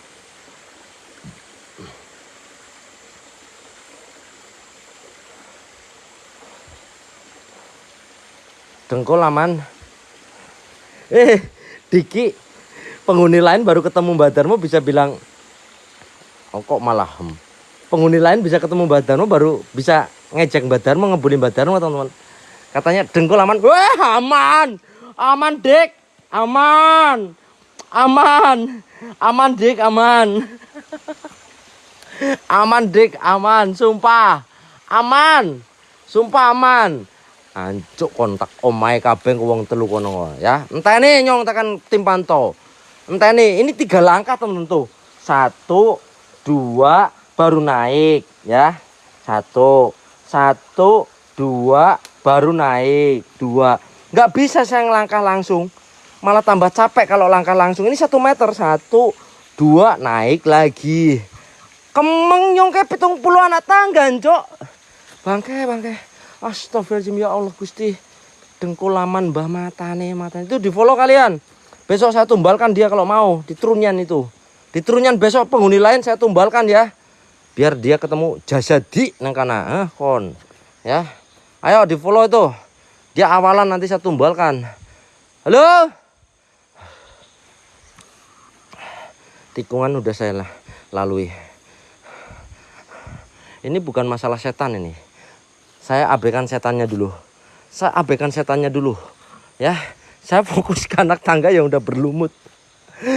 Dengkol aman. Diki penghuni lain baru ketemu Mbak Darmo bisa bilang kok malah penghuni lain bisa ketemu Mbak Darmo baru bisa ngejek Mbak Darmo, ngebully Mbak Darmo teman-teman. Katanya dengkol aman. Wah aman Dik, aman Dik, aman Dik, aman sumpah aman. Ancuk kontak omahe kabeh wong telu kono ya. Enteni nyong tekan tim pantau. Enteni ini 3 langkah teman-teman tuh. 1 2 baru naik ya. 1 2 baru naik 2. Nggak bisa saya ngelangkah langsung. Malah tambah capek kalau langkah langsung. Ini 1 meter 1 2 naik lagi. Kemeng nyong ke 70 anak tangga, Cok. Bangke. Astagfirullahaladzim ya Allah Gusti. Dengkulaman mbah matane. Itu di follow kalian. Besok saya tumbalkan dia kalau mau. Di Trunyan itu. Di Trunyan besok penghuni lain saya tumbalkan ya. Biar dia ketemu jasadi nang kana. Kon. Ya. Ayo di follow itu. Dia awalan nanti saya tumbalkan. Halo. Tikungan udah saya lalui. Ini bukan masalah setan ini. Saya abaikan setannya dulu. Ya, saya fokus ke anak tangga yang udah berlumut.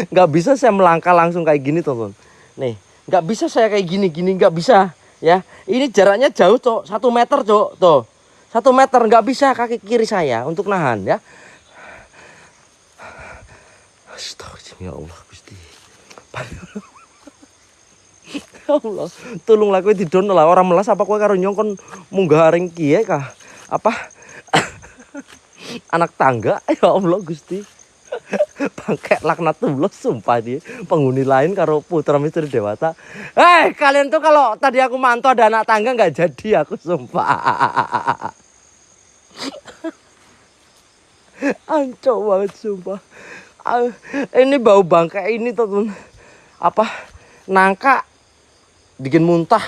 Nggak bisa saya melangkah langsung kayak gini, teman. Nih, nggak bisa saya kayak gini, nggak bisa. Ya, ini jaraknya jauh, Cok. 1 meter, Cok. Tuh, 1 meter nggak bisa kaki kiri saya untuk nahan, ya. Astagfirullahaladzim ya Allah Gusti. Ya Allah, tolong lakuin didono lah orang melas apa kowe karo nyong kon munggah ring kiye kah? Apa? Anak tangga ya Allah Gusti. Bangke laknatullah sumpah dia. Penghuni lain karo putra misteri dewata. Kalian tuh kalau tadi aku mantau ada anak tangga nggak jadi aku sumpah. Ancok banget sumpah. Ini bau bangke ini teman. Apa? Nangka bikin muntah,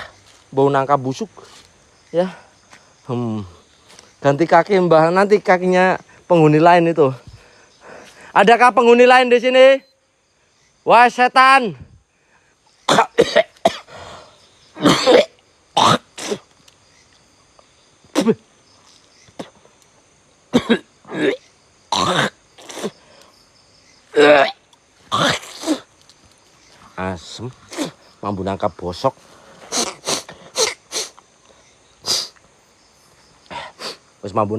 bau nangka busuk ya. Ganti kaki mbah, nanti kakinya penghuni lain itu. Adakah penghuni lain di sini? Wah setan. Asem. Mambu nangka bosok. Wis mambu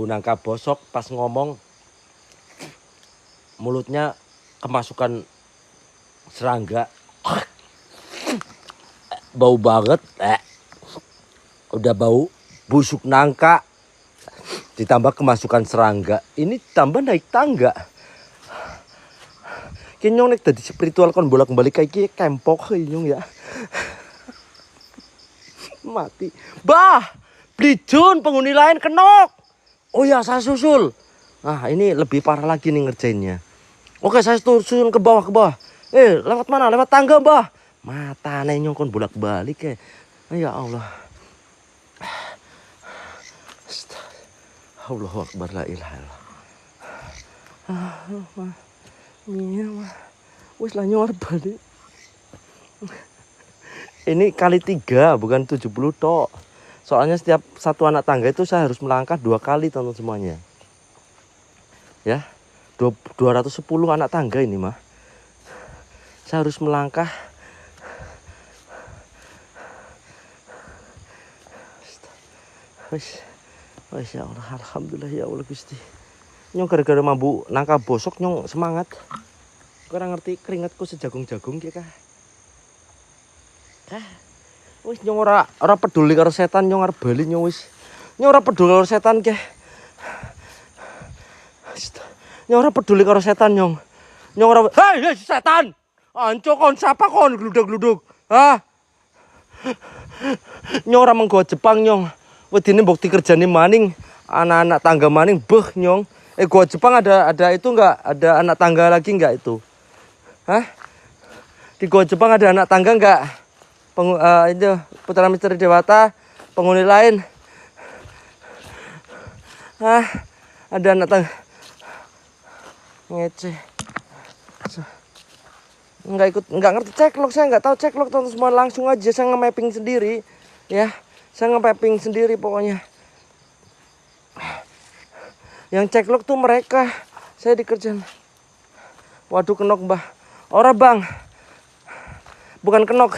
nangka bosok. Pas ngomong mulutnya kemasukan serangga. Bau banget. Udah bau busuk nangka. Ditambah kemasukan serangga. Ini tambah naik tangga. Nyong nek dadi spiritual kon bolak-balik kayak gini kempok nyong ya. Mati. Bah, Blijun penghuni lain kenok. Oh ya saya susul. Nah ini lebih parah lagi nih ngerjainnya. Oke saya susun ke bawah. Lewat mana? Lewat tangga mbah. Mata nyong kon bolak-balik ya. Ya Allah. Allahu Akbar la ilaha illallah. Wis lah nyor balik. Ini kali 3 bukan 70 tok. Soalnya setiap satu anak tangga itu saya harus melangkah 2 kali teman semuanya. Ya. 210 anak tangga ini mah. Saya harus melangkah. Wis ya Allah, alhamdulillah ya Allah Gusti. Nyong gara-gara mambu nangka bosok nyong semangat. Kurang ngerti keringatku sejagung-jagung ya kah? Wis nyong ora peduli karo setan nyong arep bali nyong wis. Nyong ora peduli karo setan ke. Nyong ora peduli karo setan nyong. Nyong ora hei setan. Anco kon siapa kon gluduk-gluduk. Hah? Nyong ora menggo Jepang nyong. Wedine bukti kerjane maning anak-anak tangga maning beh nyong. Gua Jepang ada itu enggak? Ada anak tangga lagi enggak itu? Hah? Di gua Jepang ada anak tangga enggak? Itu putra misteri dewata, penghuni lain. Hah? Ada anak tangga. Ngece. Enggak ngerti ceklok, saya enggak tahu ceklok teman semua langsung aja saya nge-mapping sendiri. Ya, saya nge-mapping sendiri pokoknya. Yang ceklok tuh mereka. Saya dikerjain. Waduh kenok mbah. Ora bang. Bukan kenok.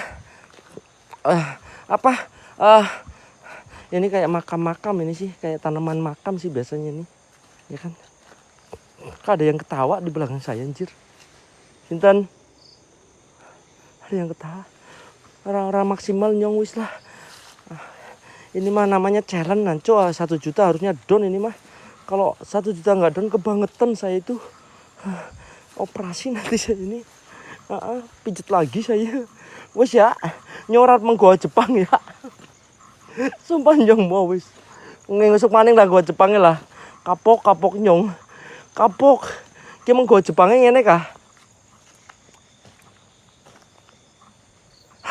Ini kayak makam-makam ini sih, kayak tanaman makam sih biasanya ini. Ya kan? Kok ada yang ketawa di belakang saya anjir. Sinten? Ada yang ketawa. Orang-orang maksimal nyong wis lah. Ini mah namanya challenge nanco. 1 juta harusnya down ini mah. Kalau 1 juta nggak down kebangetan saya itu. Operasi nanti saya ini. Pijet lagi saya. Wis ya, nyorat menggoa Jepang ya. Sumpah nyong mau wis. Ngesuk maning lah goa Jepangnya lah. Kapok nyong. Kapok. Ki menggoa Jepangnya ngene kah?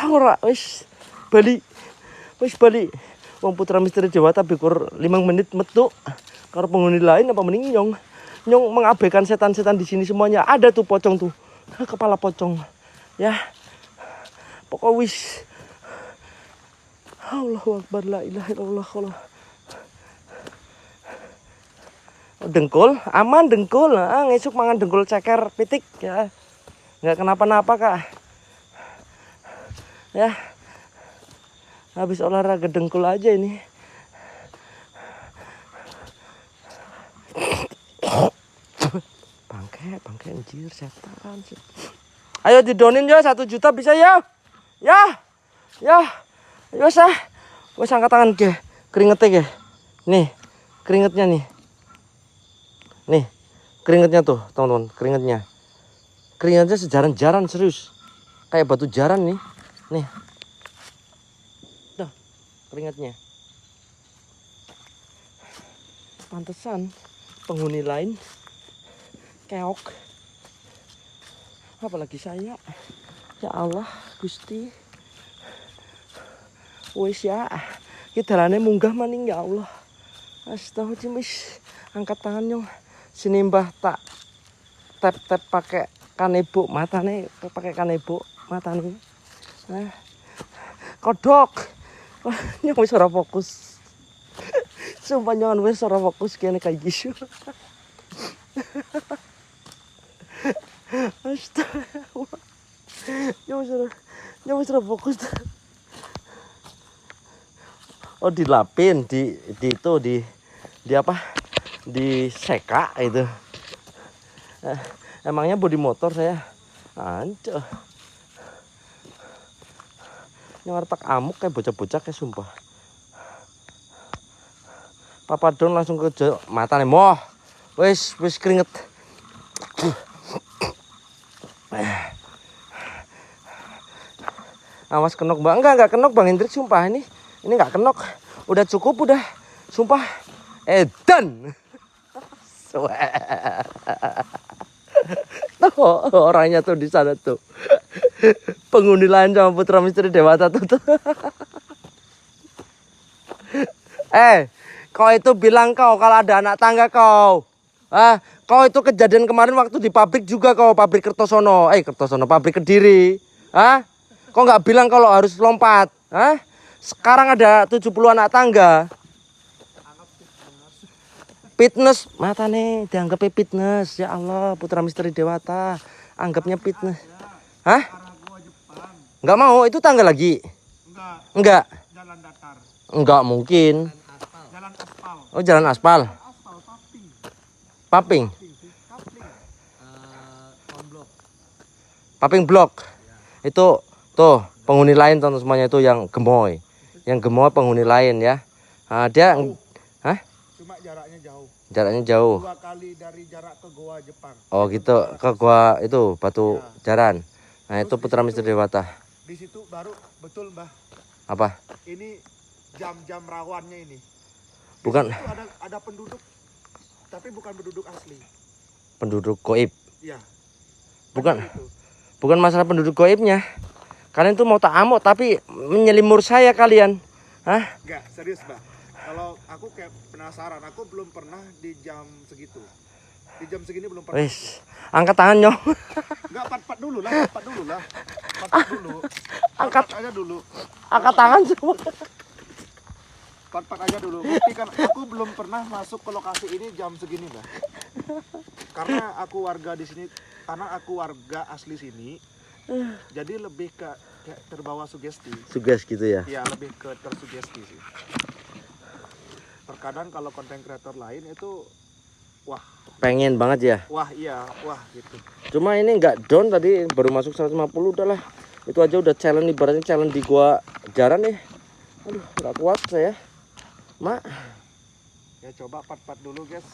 Ora wis bali. Wis bali. Wong Putra Misteri Dewata bikur 5 menit metu. Karo penghuni lain apa mending nyong. Nyong mengabaikan setan-setan di sini semuanya. Ada tuh pocong tuh. Kepala pocong. Ya. Pokok wis. Allahu Akbar la ilaha illallah. Dengkul, aman dengkul. Ngesuk mangan dengkul ceker pitik ya. Enggak kenapa-napa, Kak. Ya. Habis olahraga dengkul aja ini. Bangke anjir setan. Ayo didonin ya 1 juta bisa ya. Ya. Wes ah. Wes angkat tangan ke. Keringetnya ke. Nih, keringetnya nih. Nih, keringetnya tuh, teman-teman, keringetnya. Keringetnya sejaran-jaran serius. Kayak batu jaran nih. Nih. Tuh, keringetnya. Pantesan penghuni lain keok. Apalagi saya. Ya Allah, Gusti. Wis ya. Ki dalane munggah maning ya Allah. Astagfirullahaladzim. Angkat tangan nyong. Sini Mbah tak tap pakai kanebo matane, pakai kanebo matane. Kodok. Nyong wis ora fokus. Sumpah nyong wis ora fokus kene kayak gitu. Astagfirullah. Nyong wis ora fokus. Oh dilapin di itu di apa? Di seka itu. Emangnya bodi motor saya. Anco. Nyortak amuk kayak bocah-bocah kayak sumpah. Papa Don langsung ke mata nih moh. Wis keringet. Awas kenok Bang. Enggak kenok Bang Hendrik sumpah ini enggak kenok. Udah cukup udah. Sumpah. Edan. Tuh orangnya tuh di sana tuh. Penghuni lain sama Putra Misteri Dewata tuh. Kau itu bilang kau kalau ada anak tangga kau. Kau itu kejadian kemarin waktu di pabrik juga kau, pabrik Kertosono. Pabrik Kediri. Kau nggak bilang kalau harus lompat. Sekarang ada 70 anak tangga. Fitness mata nih dianggapnya fitness. Ya Allah, Putra Misteri Dewata anggapnya fitness. Nggak mau, itu tangga lagi. Enggak. Jalan datar. Enggak mungkin. Jalan aspal. Oh, jalan aspal. Aspal Paping. Paping Kapling. blok. Itu tuh penghuni lain teman semuanya itu yang gemoy. Yang gemoy penghuni lain ya. Dia Cuma jaraknya jauh. jaraknya jauh. 2 kali dari jarak ke Goa Jepang. Oh gitu, ke gua itu batu Ya. jaran. Nah, Terus itu Putra di situ- Misteri Dewata. Di situ baru betul Mbah. Apa? Ini jam-jam rawannya ini. Di Bukan situ ada penduduk, tapi bukan penduduk asli. penduduk goib. Iya. Bukan. Benar itu. Bukan masalah penduduk goibnya. Kalian tuh mau tak amuk tapi menyelimur saya kalian. Enggak, serius Mbah. Kalau aku kayak penasaran, aku belum pernah di jam segitu. Di jam segini belum pernah. Wis, angkat tangan nyong. Enggak, pat dulu lah. Pat dulu. Angkat. Pat aja dulu. Angkat tangan semua. Pat aja dulu. Bukti kan aku belum pernah masuk ke lokasi ini jam segini, Mbak. Karena aku warga di sini, karena aku warga asli sini. Jadi lebih ke kayak terbawa sugesti. Suges gitu ya. Iya, lebih ke tersugesti sih. Terkadang kalau konten kreator lain itu wah Pengen banget ya. iya wah gitu. Cuma ini nggak down tadi, baru masuk 150 udah lah. Itu aja udah challenge, ibaratnya challenge di gua jaran nih. Aduh, nggak kuat saya. Mak, Ya coba part-part dulu guys.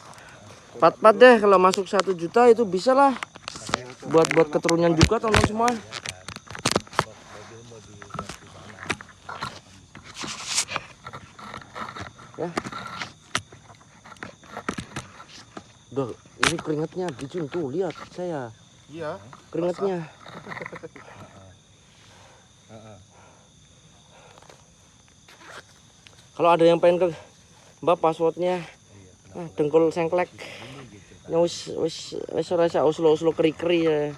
pat-pat deh kalau masuk 1 juta itu bisa lah. Buat keturunan juga teman-teman semua. Ya. Udah, ini keringatnya Bijun tuh, lihat saya. Iya. Keringatnya. Kalau ada yang pengen ke Mbak passwordnya, dengkul sengklek. Wis ora isa oslo-oslo keri-keri ya.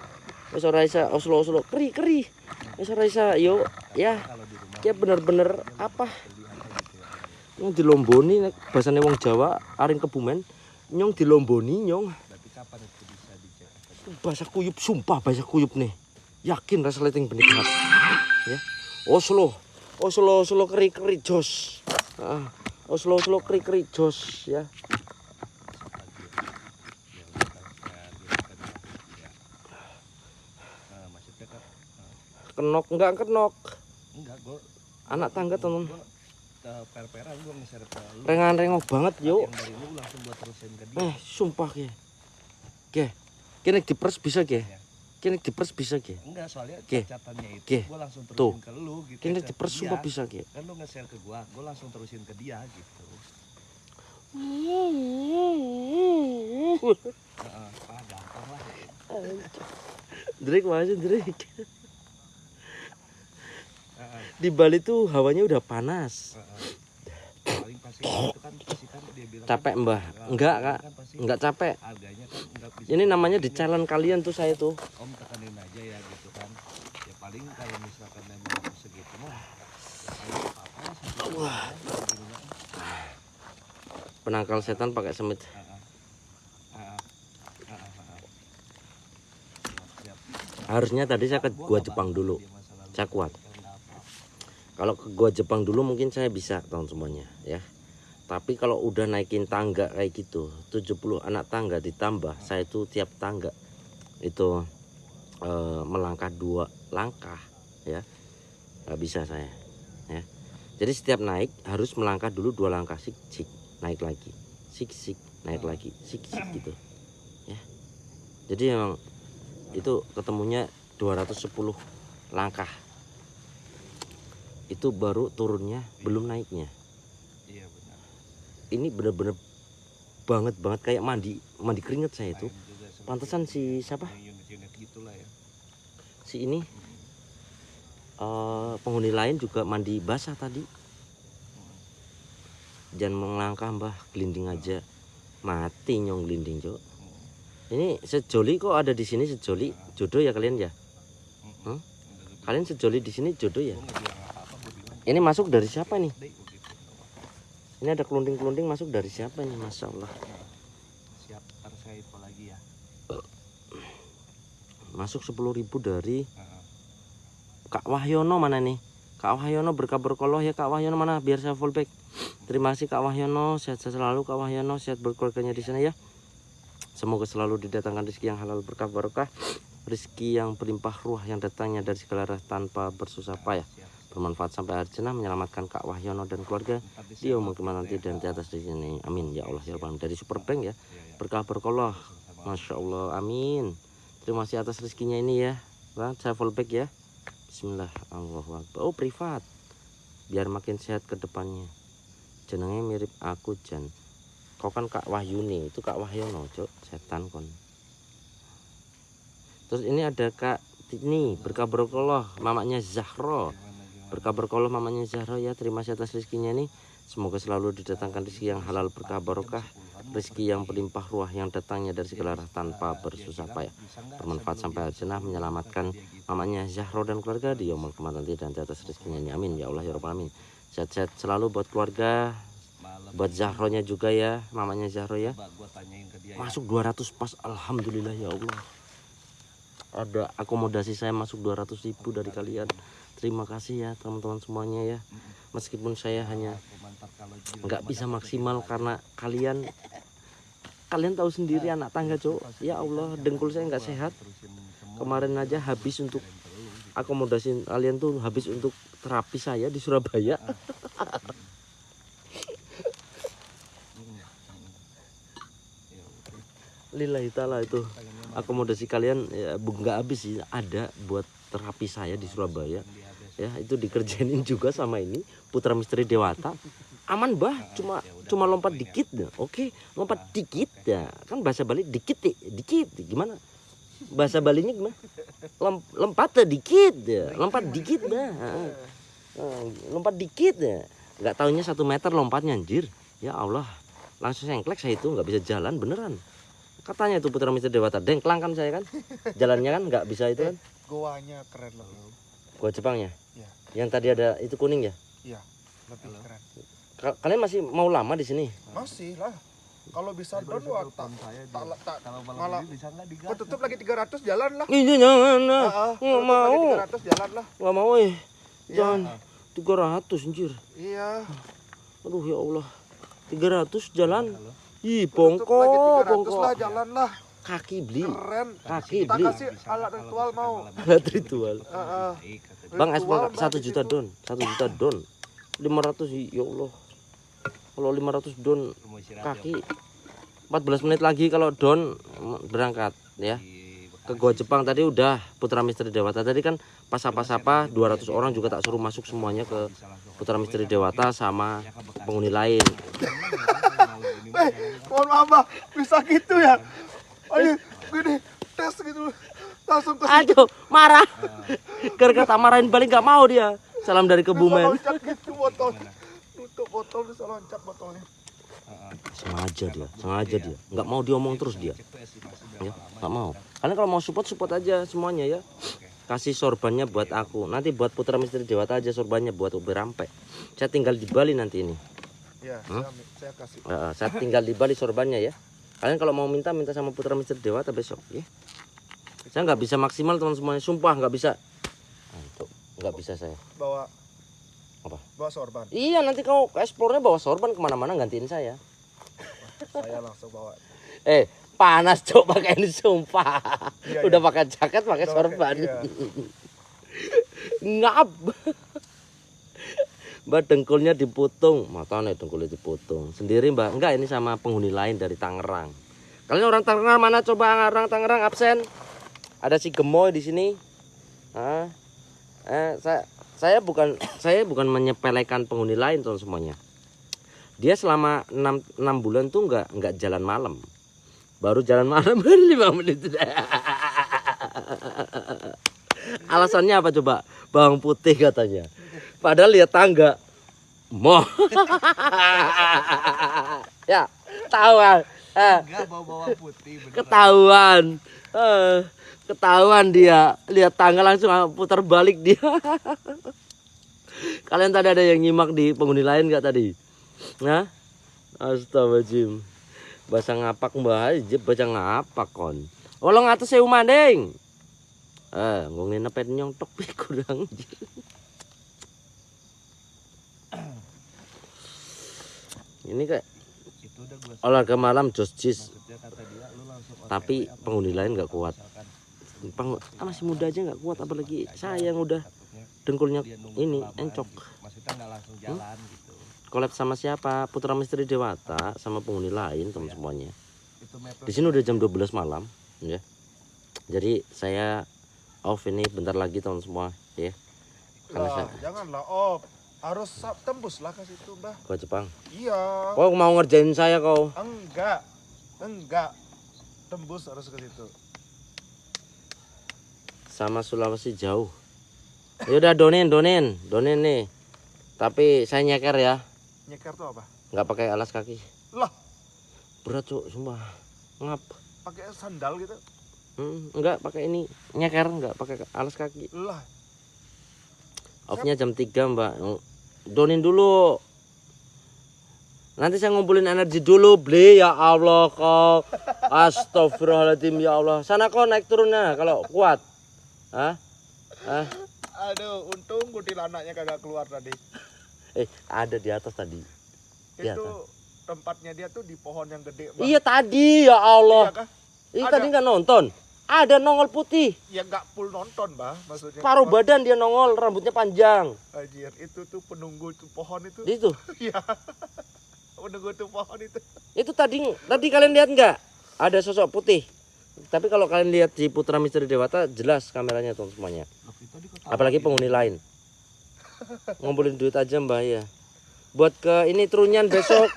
Wis ora isa oslo-oslo keri-keri. Wis ora isa yo ya. Ya bener-bener apa? Nyong dilomboni nek basane wong Jawa aring Kebumen, nyong dilomboni nyong. Berarti kapan itu bisa dicek? Bahasa kuyup, sumpah bahasa kuyup nih. Yakin rasa leting benih hat. Ya. Oslo keri-keri jos. Oslo keri-keri jos ya. Maksudnya kan Kenok enggak kenok. enggak, gue Anak tangga teman. per-peran gue nge-share ke lu. Rengan-rengok banget yuk. Yang dari lu langsung buat terusin ke dia. Sumpah ke. Kene dipers bisa ke. Ya. Kene dipers bisa ke. Enggak, soalnya Oke. catatannya itu Oke. gue langsung Tuh. terusin ke lu gitu. Kene ke dipers dia. sumpah bisa ke. Kan lu nge-share ke gue langsung terusin ke dia gitu. Gampang lah. Drake masih Drake. Di Bali tuh hawanya udah panas. Paling pasti itu kan dia bilang Capek kan, mbah? Enggak kak, kan pasti enggak capek. harganya kan enggak bisa. Ini namanya di challenge kalian tuh saya tuh. Om tekanin aja ya gitu kan. Ya paling kalau misalkan memang aku segitu mah ya paling apa-apa lah. Penangkal setan pakai semit. Harusnya tadi saya ke gua Jepang dulu. Saya kuat. Kalau ke gua Jepang dulu mungkin saya bisa tahun semuanya ya. Tapi kalau udah naikin tangga kayak gitu, 70 anak tangga ditambah, saya itu tiap tangga itu melangkah 2 langkah ya. Nggak bisa saya ya. Jadi setiap naik harus melangkah dulu 2 langkah, sik sik, naik lagi. Sik sik, naik lagi. Sik sik gitu. Ya. Jadi emang itu ketemunya 210 langkah. Itu baru turunnya, belum naiknya. Iya benar. Ini bener-bener banget kayak mandi keringet saya itu. Pantesan si siapa? Unit-unit gitulah ya. Si ini penghuni lain juga mandi basah tadi. Jangan melangkah mbah, gelinding aja. Mati nyong gelinding cok. Ini sejoli kok ada di sini sejoli. Jodoh ya kalian ya? Kalian sejoli di sini jodoh ya? Ini masuk dari siapa nih? Ini ada kelunding-kelunding masuk dari siapa nih? Masya Allah. Siap, ntar saya info lagi ya. Masuk 10.000 dari Kak Wahyono mana nih? Kak Wahyono berkabar koloh ya Kak Wahyono mana? Biar saya fullback. Terima kasih Kak Wahyono, sehat selalu Kak Wahyono, sehat berkeluarganya di sana ya. Semoga selalu didatangkan rezeki yang halal berkah barokah, rezeki yang berlimpah ruah yang datangnya dari segala arah tanpa bersusah payah, bermanfaat sampai akhir jenah, menyelamatkan Kak Wahyono dan keluarga di umur kemana nanti dan di atas di sini. Amin ya Allah ya Rabbal Alamin. Dari Superbank ya, berkah berkoloh, Masya Allah, amin. Terima kasih atas rezekinya ini ya, Bang. Saya fullback ya. Bismillah, Allahu Akbar. Oh privat, biar makin sehat ke depannya. Jenengnya mirip aku Jan. Kau kan Kak Wahyuni, itu Kak Wahyono, cok, setan kon. Terus ini ada Kak Tini, berkah berkoloh, mamanya Zahro. Berkah berkoloh mamanya Zahro ya, terima kasih atas rezekinya nih. Semoga selalu didatangkan rezeki yang halal berkah barokah, rezeki yang berlimpah ruah yang datangnya dari segala arah tanpa bersusah payah, bermanfaat sampai akhir jenah, menyelamatkan mamanya Zahro dan keluarga di yaumul qiyamah nanti dan di atas rezekinya ini. Amin ya Allah ya Rabbal Alamin. Sehat-sehat selalu buat keluarga, buat Zahronya juga ya, mamanya Zahro ya. Masuk 200 pas, alhamdulillah ya Allah. Ada akomodasi saya masuk 200.000 dari kalian. terima kasih ya teman-teman semuanya ya. Meskipun saya hanya nggak bisa maksimal karena kalian tahu sendiri anak tangga cok. Ya Allah, dengkul saya nggak sehat. Kemarin aja habis untuk akomodasi kalian tuh, habis untuk terapi saya di Surabaya. Lillahi ta'ala itu akomodasi kalian ya nggak habis sih, ada buat terapi saya di Surabaya ya, itu dikerjainin juga sama ini Putra Misteri Dewata. Aman bah, cuma lompat dikit dah. Oke, lompat dikit ya, kan bahasa Bali dikit gimana bahasa Balinya gimana? Lompat dikit ya, lompat dikit dah. Lompat dikit ya, nggak taunya 1 meter lompatnya anjir. Ya Allah, langsung sengklek saya itu, nggak bisa jalan beneran. Katanya itu Putra Misteri Dewata, dengklang kan saya kan, jalannya kan nggak bisa itu kan. Goanya keren loh. Gua Jepangnya, Iya. yang tadi ada itu kuning ya. Iya, lebih keren. Kalian masih mau lama di sini? Masih lah. Kalau bisa down tak malah bisa nggak digas? kok tutup lagi 300 jalan lah. Iya jangan, nggak Tutup mau, lagi 300 jalan lah. nggak mau jangan 300 anjir. Iya. Aduh ya Allah, 300 jalan. Ih Tutup lagi 300 bongkok. lah jalan lah. Kaki beli, Keren. kaki Tak beli. kasih alat ritual mau. Alat ritual. Bang Ritual, Aspal 1 juta don, 1 juta don. 500 ya Allah. Kalau 500 don kaki 14 menit lagi kalau don berangkat ya. Ke Goa Jepang tadi udah Putra Misteri Dewata tadi kan pas apa 200 orang juga tak suruh masuk semuanya ke Putra Misteri Dewata sama penghuni lain. Mohon maaf Bah, bisa gitu ya. Ayo gini tes gitu langsung ke Aduh marah. Gara-gara tak marahin balik nggak mau dia. Salam dari Kebumen. loncat gitu botol. Tutup botol bisa loncat botolnya. Sengaja dia nggak mau diomong terus dia ya, nggak mau. Kalian kalau mau support aja semuanya ya, kasih sorbannya buat aku, nanti buat Putra Misteri Dewata aja sorbannya buat Ubi Rampe. Saya tinggal di Bali nanti ini Iya, saya kasih. saya tinggal di Bali sorbannya ya. Kalian kalau mau minta sama Putra Misteri Dewata besok ya. Saya nggak bisa maksimal teman semuanya, sumpah nggak bisa. Nggak bisa saya Bawa apa? Bawa sorban. Iya, nanti kau ke explore-nya bawa sorban kemana-mana gantiin saya. Saya langsung bawa. Panas cok pakai ini sumpah. Iya, Udah iya. pakai jaket pakai Udah sorban. pakai, iya. Ngap. Mbak dengkulnya dipotong, matanya dengkulnya dipotong. Sendiri Mbak? Enggak, ini sama penghuni lain dari Tangerang. Kalian orang Tangerang mana? Coba orang Tangerang absen. Ada si Gemoy di sini. Saya bukan menyepelekan penghuni lain teman semuanya. Dia selama 6 bulan tuh nggak jalan malam. Baru jalan malam 5 menit. Alasannya apa coba? Bawang putih katanya. Padahal lihat tangga. Moh. Ya, tahuan. Enggak bawa putih beneran. Ketahuan dia. Lihat tangga langsung putar balik dia. Kalian tadi ada yang nyimak di penghuni lain nggak tadi? Nah, astagfirullahaladzim. Bahasa ngapak mbah aja, baca ngapak kon. Olong atas sewu manding. Ngomongin nepet nyontok kurang. Ini kayak Itu udah gua olahraga malam jis. maksudnya kata dia lu langsung Tapi penghuni lain nggak kuat. Masih muda aja nggak kuat, apalagi saya yang udah dengkulnya ini encok. Maksudnya nggak langsung jalan gitu. Collab sama siapa? Putra Misteri Dewata sama penghuni lain teman semuanya. Itu metode Di sini udah jam 12 malam ya. Jadi saya off ini bentar lagi teman semua ya. Karena Lah, saya janganlah off. Harus tembus lah ke situ, Mbah. ke Jepang. Iya. Kau mau ngerjain saya kau? Enggak. Tembus harus ke situ. Sama Sulawesi jauh. Ya udah donin nih. Tapi saya nyeker ya, Nyeker tuh apa? nggak pakai alas kaki. Lah, Berat cuk, sumpah. Ngap. pakai sandal gitu. Enggak pakai ini nyeker, nggak pakai alas kaki. Lah, Off-nya jam 3 Mbak. Donin dulu. Nanti saya ngumpulin energi dulu, beli ya Allah kau. Astagfirullahaladzim ya Allah. Sana kau naik turunnya kalau kuat. Aduh, untung kuntilanaknya kagak keluar tadi. Ada di atas tadi. Di Itu atas. tempatnya dia tuh di pohon yang gede, Bang. Iya tadi ya Allah. Iya kah? Iya Ada. tadi nggak nonton. Ada nongol putih. Ya nggak full nonton, Bang, maksudnya. Paruh badan dia nongol, rambutnya panjang. Anjir, itu tuh penunggu tuh pohon itu. Di itu. Iya. Penunggu tuh pohon itu. Itu tadi kalian lihat nggak? Ada sosok putih. Tapi kalau kalian lihat di Putra Misteri Dewata jelas kameranya tuh semuanya. Apalagi penghuni lain. Ngumpulin duit aja Mbak ya. Buat ke ini Trunyan besok.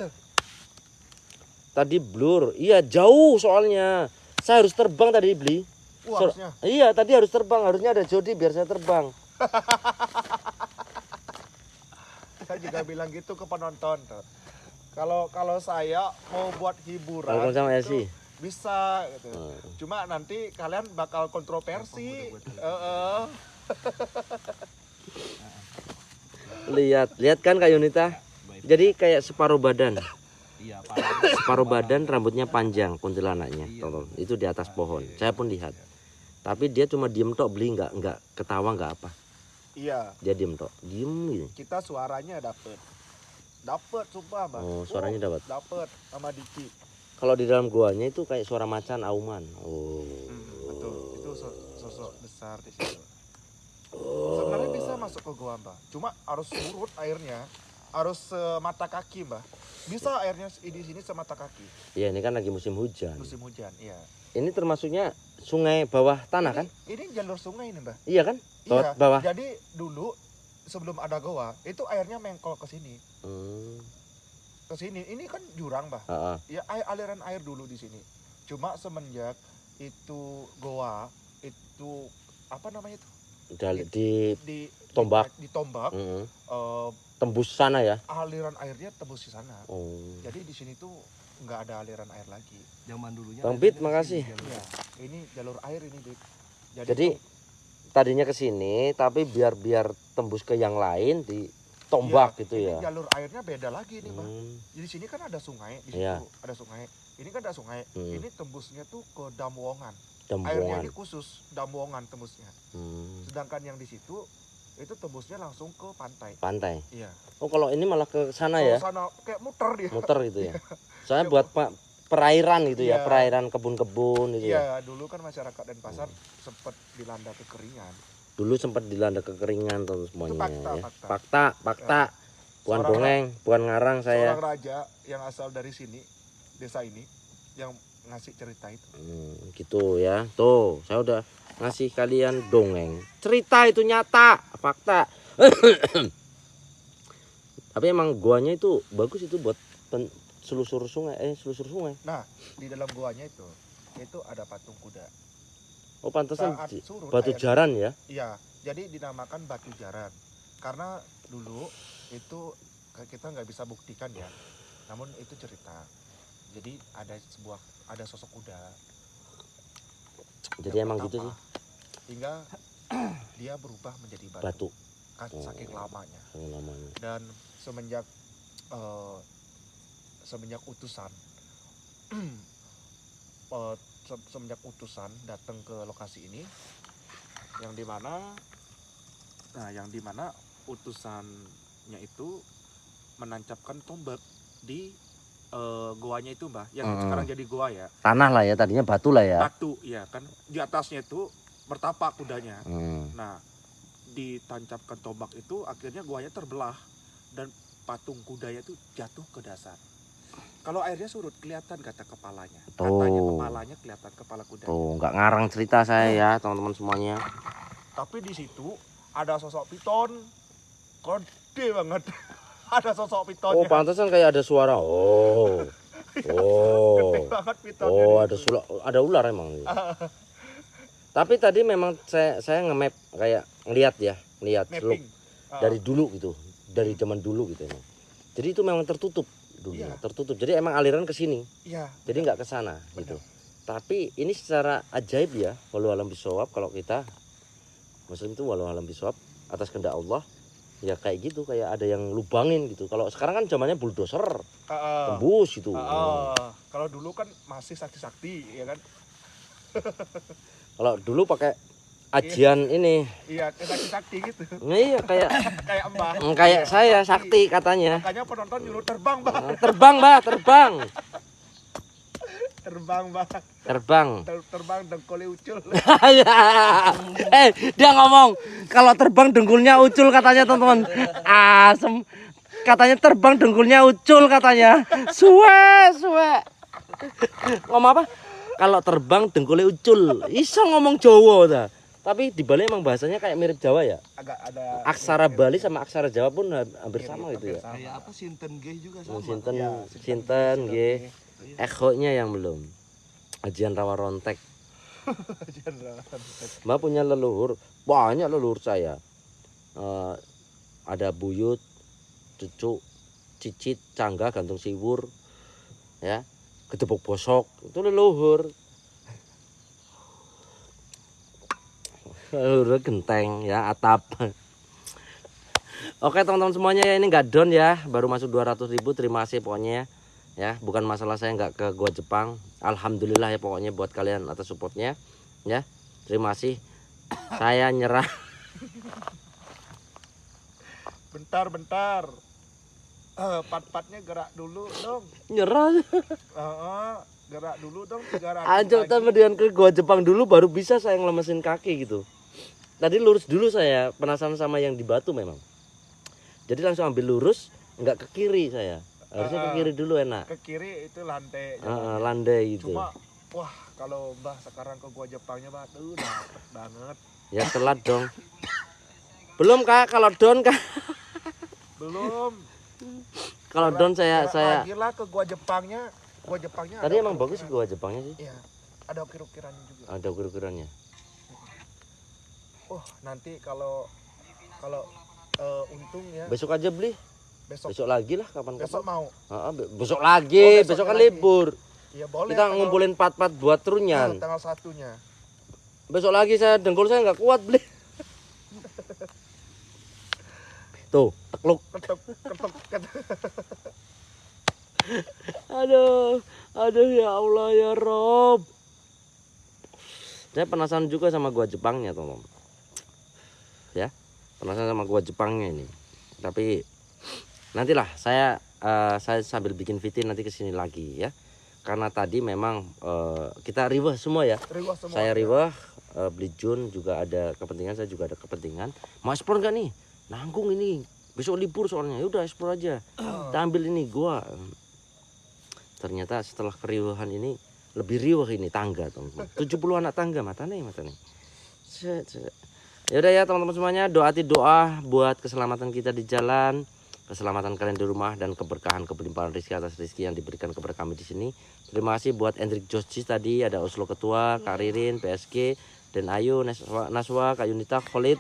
Tadi blur. Iya jauh soalnya. Saya harus terbang tadi beli. Harusnya. Iya tadi harus terbang. Harusnya ada Jody biar saya terbang. Saya juga bilang gitu ke penonton tuh. Kalau saya mau buat hiburan Waalaikumsalam, itu Elsie. bisa gitu. Cuma nanti kalian bakal kontroversi. Lihat kan Kak Yunita. Jadi kayak separuh badan. Iya, Separuh badan rambutnya panjang kuntilanaknya. Tonton. Itu di atas pohon. Saya pun lihat. Tapi dia cuma diem tok beli nggak ketawa nggak apa. Iya, Dia diem tok. Diem gitu. kita suaranya dapet. Dapet sumpah, Bang. Oh, suaranya dapat. Dapet sama Diki. Kalau di dalam guanya itu kayak suara macan auman. Oh. Betul. Itu sosok besar di situ. Sebenarnya bisa masuk ke gua, Mbak. Cuma harus surut airnya. Harus semata kaki, Mbak. Bisa airnya di sini semata kaki. Iya ini kan lagi musim hujan. Musim hujan, iya. Ini termasuknya sungai bawah tanah kan? Ini jalur sungai nih, Mbak. Iya kan? Bawah. Iya. Bawah. Jadi dulu sebelum ada goa, itu airnya mengkol ke sini. Ke sini. Ini kan jurang, Mbak. Ah, ah. Ya aliran air dulu di sini. Cuma semenjak itu goa, itu apa namanya itu? Di tombak. Ditombak. Tembus sana ya. Aliran airnya tembus di sana. Oh. Jadi di sini tuh nggak ada aliran air lagi. Zaman dulunya. Bang Bit, makasih. Iya, ini jalur air ini, Dik. Jadi tadinya ke sini tapi biar tembus ke yang lain di tombak gitu ini ya. jalur airnya beda lagi nih, Bang. Jadi di sini kan ada sungai, di situ Iya. ada sungai. Ini kan ada sungai. Ini tembusnya tuh ke Damuongan. Airnya Dambuangan. ini khusus Damuongan tembusnya. Sedangkan yang di situ itu tembusnya langsung ke pantai. Pantai. Iya. Oh kalau ini malah ke sana ya. Sana kayak muter dia. Muter gitu ya. Soalnya buat perairan gitu ya, Iya. perairan kebun-kebun gitu ya. Iya, dulu kan masyarakat Denpasar sempat dilanda kekeringan. Dulu sempat dilanda kekeringan tuh semuanya fakta, ya. fakta. Fakta. Bukan Seorang dongeng, bukan ngarang saya. Seorang raja yang asal dari sini, desa ini, yang ngasih cerita itu. Gitu ya. Tuh, saya udah ngasih kalian dongeng. Cerita itu nyata, fakta. Tapi emang guanya itu bagus itu buat selusur sungai. Nah, di dalam guanya itu ada patung kuda. Oh, pantesan Saat surut batu air- jaran ya. Iya, jadi dinamakan batu jaran. Karena dulu itu kita nggak bisa buktikan ya. Namun itu cerita. Jadi ada sosok kuda. Jadi yang emang pertama, gitu sih. Hingga dia berubah menjadi Batu. Saking lamanya. Saking lamanya. Dan semenjak utusan semenjak utusan datang ke lokasi ini yang dimana utusannya itu menancapkan tombak di goanya itu, Mbah, yang sekarang jadi goa ya. Tanah lah ya, tadinya batu lah ya. Batu ya kan, di atasnya itu bertapak kudanya. Nah, ditancapkan tombak itu akhirnya goanya terbelah dan patung kudanya itu jatuh ke dasar. Kalau airnya surut kelihatan kepalanya. Katanya kepalanya kelihatan, kepala kuda. Tuh, nggak ngarang cerita saya ya, teman-teman semuanya. Tapi di situ ada sosok piton. Gede banget. Ada sosok pitonnya. Oh, pantesan kayak ada suara. Oh. Oh. Gede banget pitonnya. Oh, di situ. ada ular emang. Tapi tadi memang saya nge-map kayak ngeliat Mapping. dari dulu gitu, dari zaman dulu gitu emang. Jadi itu memang tertutup dulu, Iya. tertutup. Jadi emang aliran ke sini. Iya. Jadi nggak ke sana gitu. Tapi ini secara ajaib ya, walau alam bisawab, kalau kita Muslim itu walau alam bisawab atas kehendak Allah. Ya kayak gitu, kayak ada yang lubangin gitu. Kalau sekarang kan zamannya bulldozer, tembus gitu. Kalau dulu kan masih sakti-sakti, ya kan? Kalau dulu pakai ajian ini. Iya, sakti gitu. Iya kayak Kayak Mbah. kayak saya sakti katanya. Makanya penonton nyuruh terbang, Mbah. Terbang, Mbak, terbang. Terbang, Mbah. Terbang. Terbang dengkulnya ucul. Dia ngomong kalau terbang dengkulnya ucul katanya teman-teman. Asem. Katanya terbang dengkulnya ucul katanya. Suwe. Ngomong apa? Kalau terbang dengkulnya ucul. Iso ngomong Jawa ta. Tapi di Bali emang bahasanya kayak mirip Jawa ya. Agak ada Aksara Bali sama aksara Jawa pun hampir sama gitu ya. Kayak apa Sinten G juga sama. Sinten G. Ekhonya yang belum. Ajian rawa rontek. Mbak punya leluhur, banyak leluhur saya. Ada buyut, cucu, cicit, cangga, gantung siwur, ya, gedebok bosok, itu leluhur. Leluhur genteng, ya, atap. Oke teman-teman semuanya ya, ini nggak down ya, baru masuk 200.000, terima kasih pokoknya ya. Bukan masalah saya nggak ke gua Jepang, alhamdulillah ya pokoknya buat kalian atas supportnya ya, terima kasih. Saya nyerah. Bentar. Pat-patnya gerak dulu dong. Nyerah. Gerak dulu dong 300. Aja kemudian ke gua Jepang dulu baru bisa saya ngelemesin kaki gitu. Tadi lurus dulu, saya penasaran sama yang di Batu memang. Jadi langsung ambil lurus, nggak ke kiri saya. Harusnya ke kiri dulu enak. Ke kiri itu landai. Landai gitu. Cuma wah kalau Mbah sekarang ke gua Jepangnya Mbah tuh dapet banget. Ya telat dong. Belum Kak, kalau down Kak. Belum. Kalau down saya Gila ke gua Jepangnya. tadi emang bagus gua Jepangnya sih. Iya. Ada ukir-ukirannya juga. Ada ukir-ukirannya. Nanti kalau untung ya. Besok aja beli. Besok lagi lah kapan-kapan. Besok mau. Besok lagi, besok kan libur. Iya boleh. Kita ngumpulin part-part buat trunyan. Tanggal 1-nya. Besok lagi dengkul saya nggak kuat beli. Tuh, tekluk. Ketuk. Aduh ya Allah ya Rob. Saya penasaran juga sama gua Jepangnya, teman. Ya, penasaran sama gua Jepangnya ini. Tapi nantilah saya sambil bikin video nanti kesini lagi ya. Karena tadi memang kita riwah semua ya. Saya riwah, beli Jun juga ada kepentingan, saya juga ada kepentingan. Mau explore nggak nih? Nanggung ini. Besok libur soalnya. Ya udah explore aja. Kita ambil ini gua. Ternyata setelah keriuhan ini lebih riuh ini tangga, teman-teman. 70 anak tangga mata nih. Ya udah ya teman-teman semuanya, doa buat keselamatan kita di jalan, keselamatan kalian di rumah, dan keberkahan kelimpahan rezeki atas rezeki yang diberikan kepada kami di sini. Terima kasih buat Hendrik Josji tadi, ada Oslo Ketua, Kak Ririn, PSG, dan Ayu, Naswa, Kak Yunita, Khalid,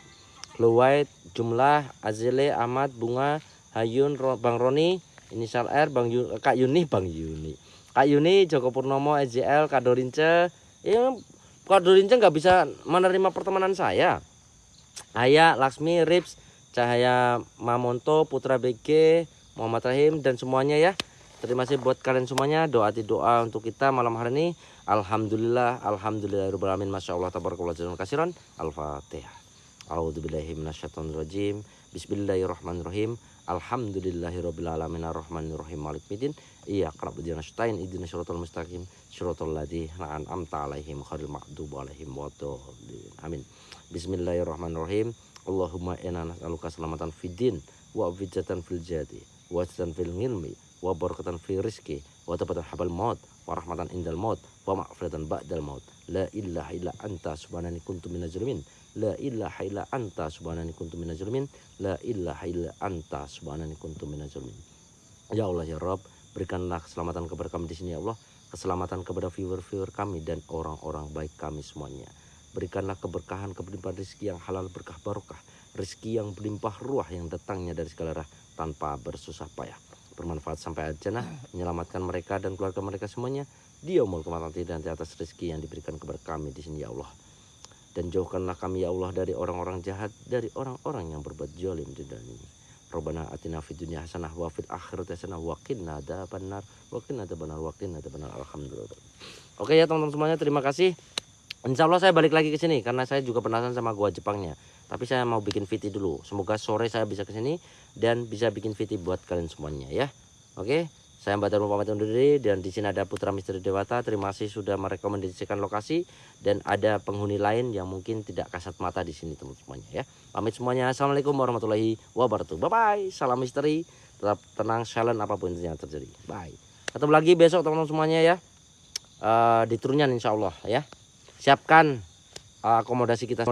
Glow White, Jumlah, Azile, Ahmad, Bunga, Hayun, Bang Roni, Inisial R, Kak Yuni, Kak Yuni, Joko Purnomo, EJL, Kak Dorince. Kak Dorince nggak bisa menerima pertemanan saya. Aya, Laksmi, Rips, Cahaya Mamonto, Putra BG, Muhammad Rahim, dan semuanya ya. Terima kasih buat kalian semuanya. Doa untuk kita malam hari ini. Alhamdulillahirabbil alamin. Masyaallah tabarakallah jazakumullah khairan. Al-Fatihah. A'udzubillahi minasyaitonirrajim. Bismillahirrahmanirrahim. Alhamdulillahirabbil alamin arrahmanirrahim malikmiddin. Iyyaka na'budu wa iyyaka nasta'in ihdinas siratal mustaqim siratal ladzina an'amta 'alaihim ghairil maghdubi 'alaihim waladdallin. Amin. Bismillahirrahmanirrahim. Allahumma inna nas'aluka salamatan fiddin wa afijatan fil jadi wa izatan fil ilmi wa barakatan fil rizqi wa tabatan habal maut wa rahmatan indal maut wa maghfiratan ba'dal maut. La ilaha illa anta subhanani kuntu minaz zalimin. La ilaha illa anta subhanani kuntu minaz zalimin. La ilaha illa anta subhanani kuntu minaz zalimin. Ya Allah ya Rabb, berikanlah keselamatan kepada kami di sini ya Allah, keselamatan kepada viewer-viewer kami dan orang-orang baik kami semuanya. Berikanlah keberkahan, kelimpahan rezeki yang halal, berkah barokah, rezeki yang berlimpah ruah yang datangnya dari segala arah tanpa bersusah payah, bermanfaat sampai jannah, menyelamatkan mereka dan keluarga mereka semuanya di yaumul qiyamah dan di atas rezeki yang diberikan kepada kami di sini ya Allah. Dan jauhkanlah kami ya Allah dari orang-orang jahat, dari orang-orang yang berbuat zalim di dunia ini. Rabbana atina fid dunya hasanah wa fil akhirati hasanah wa qina adzabannar wa qina adzabannar wa qina adzabannar. Alhamdulillah. Oke ya teman-teman semuanya, terima kasih. Insya Allah saya balik lagi ke sini karena saya juga penasaran sama gua Jepangnya. Tapi saya mau bikin VT dulu. Semoga sore saya bisa ke sini dan bisa bikin VT buat kalian semuanya ya. Oke, saya Mbak Darmo pamit undur diri dan di sini ada Putra Misteri Dewata. Terima kasih sudah merekomendasikan lokasi dan ada penghuni lain yang mungkin tidak kasat mata di sini teman semuanya ya. Pamit semuanya. Assalamualaikum warahmatullahi wabarakatuh. Bye bye. Salam misteri. Tetap tenang, silent apapun yang terjadi. Bye. Ketemu lagi besok teman-teman semuanya ya. Di Trunyan insya Allah ya. Siapkan akomodasi kita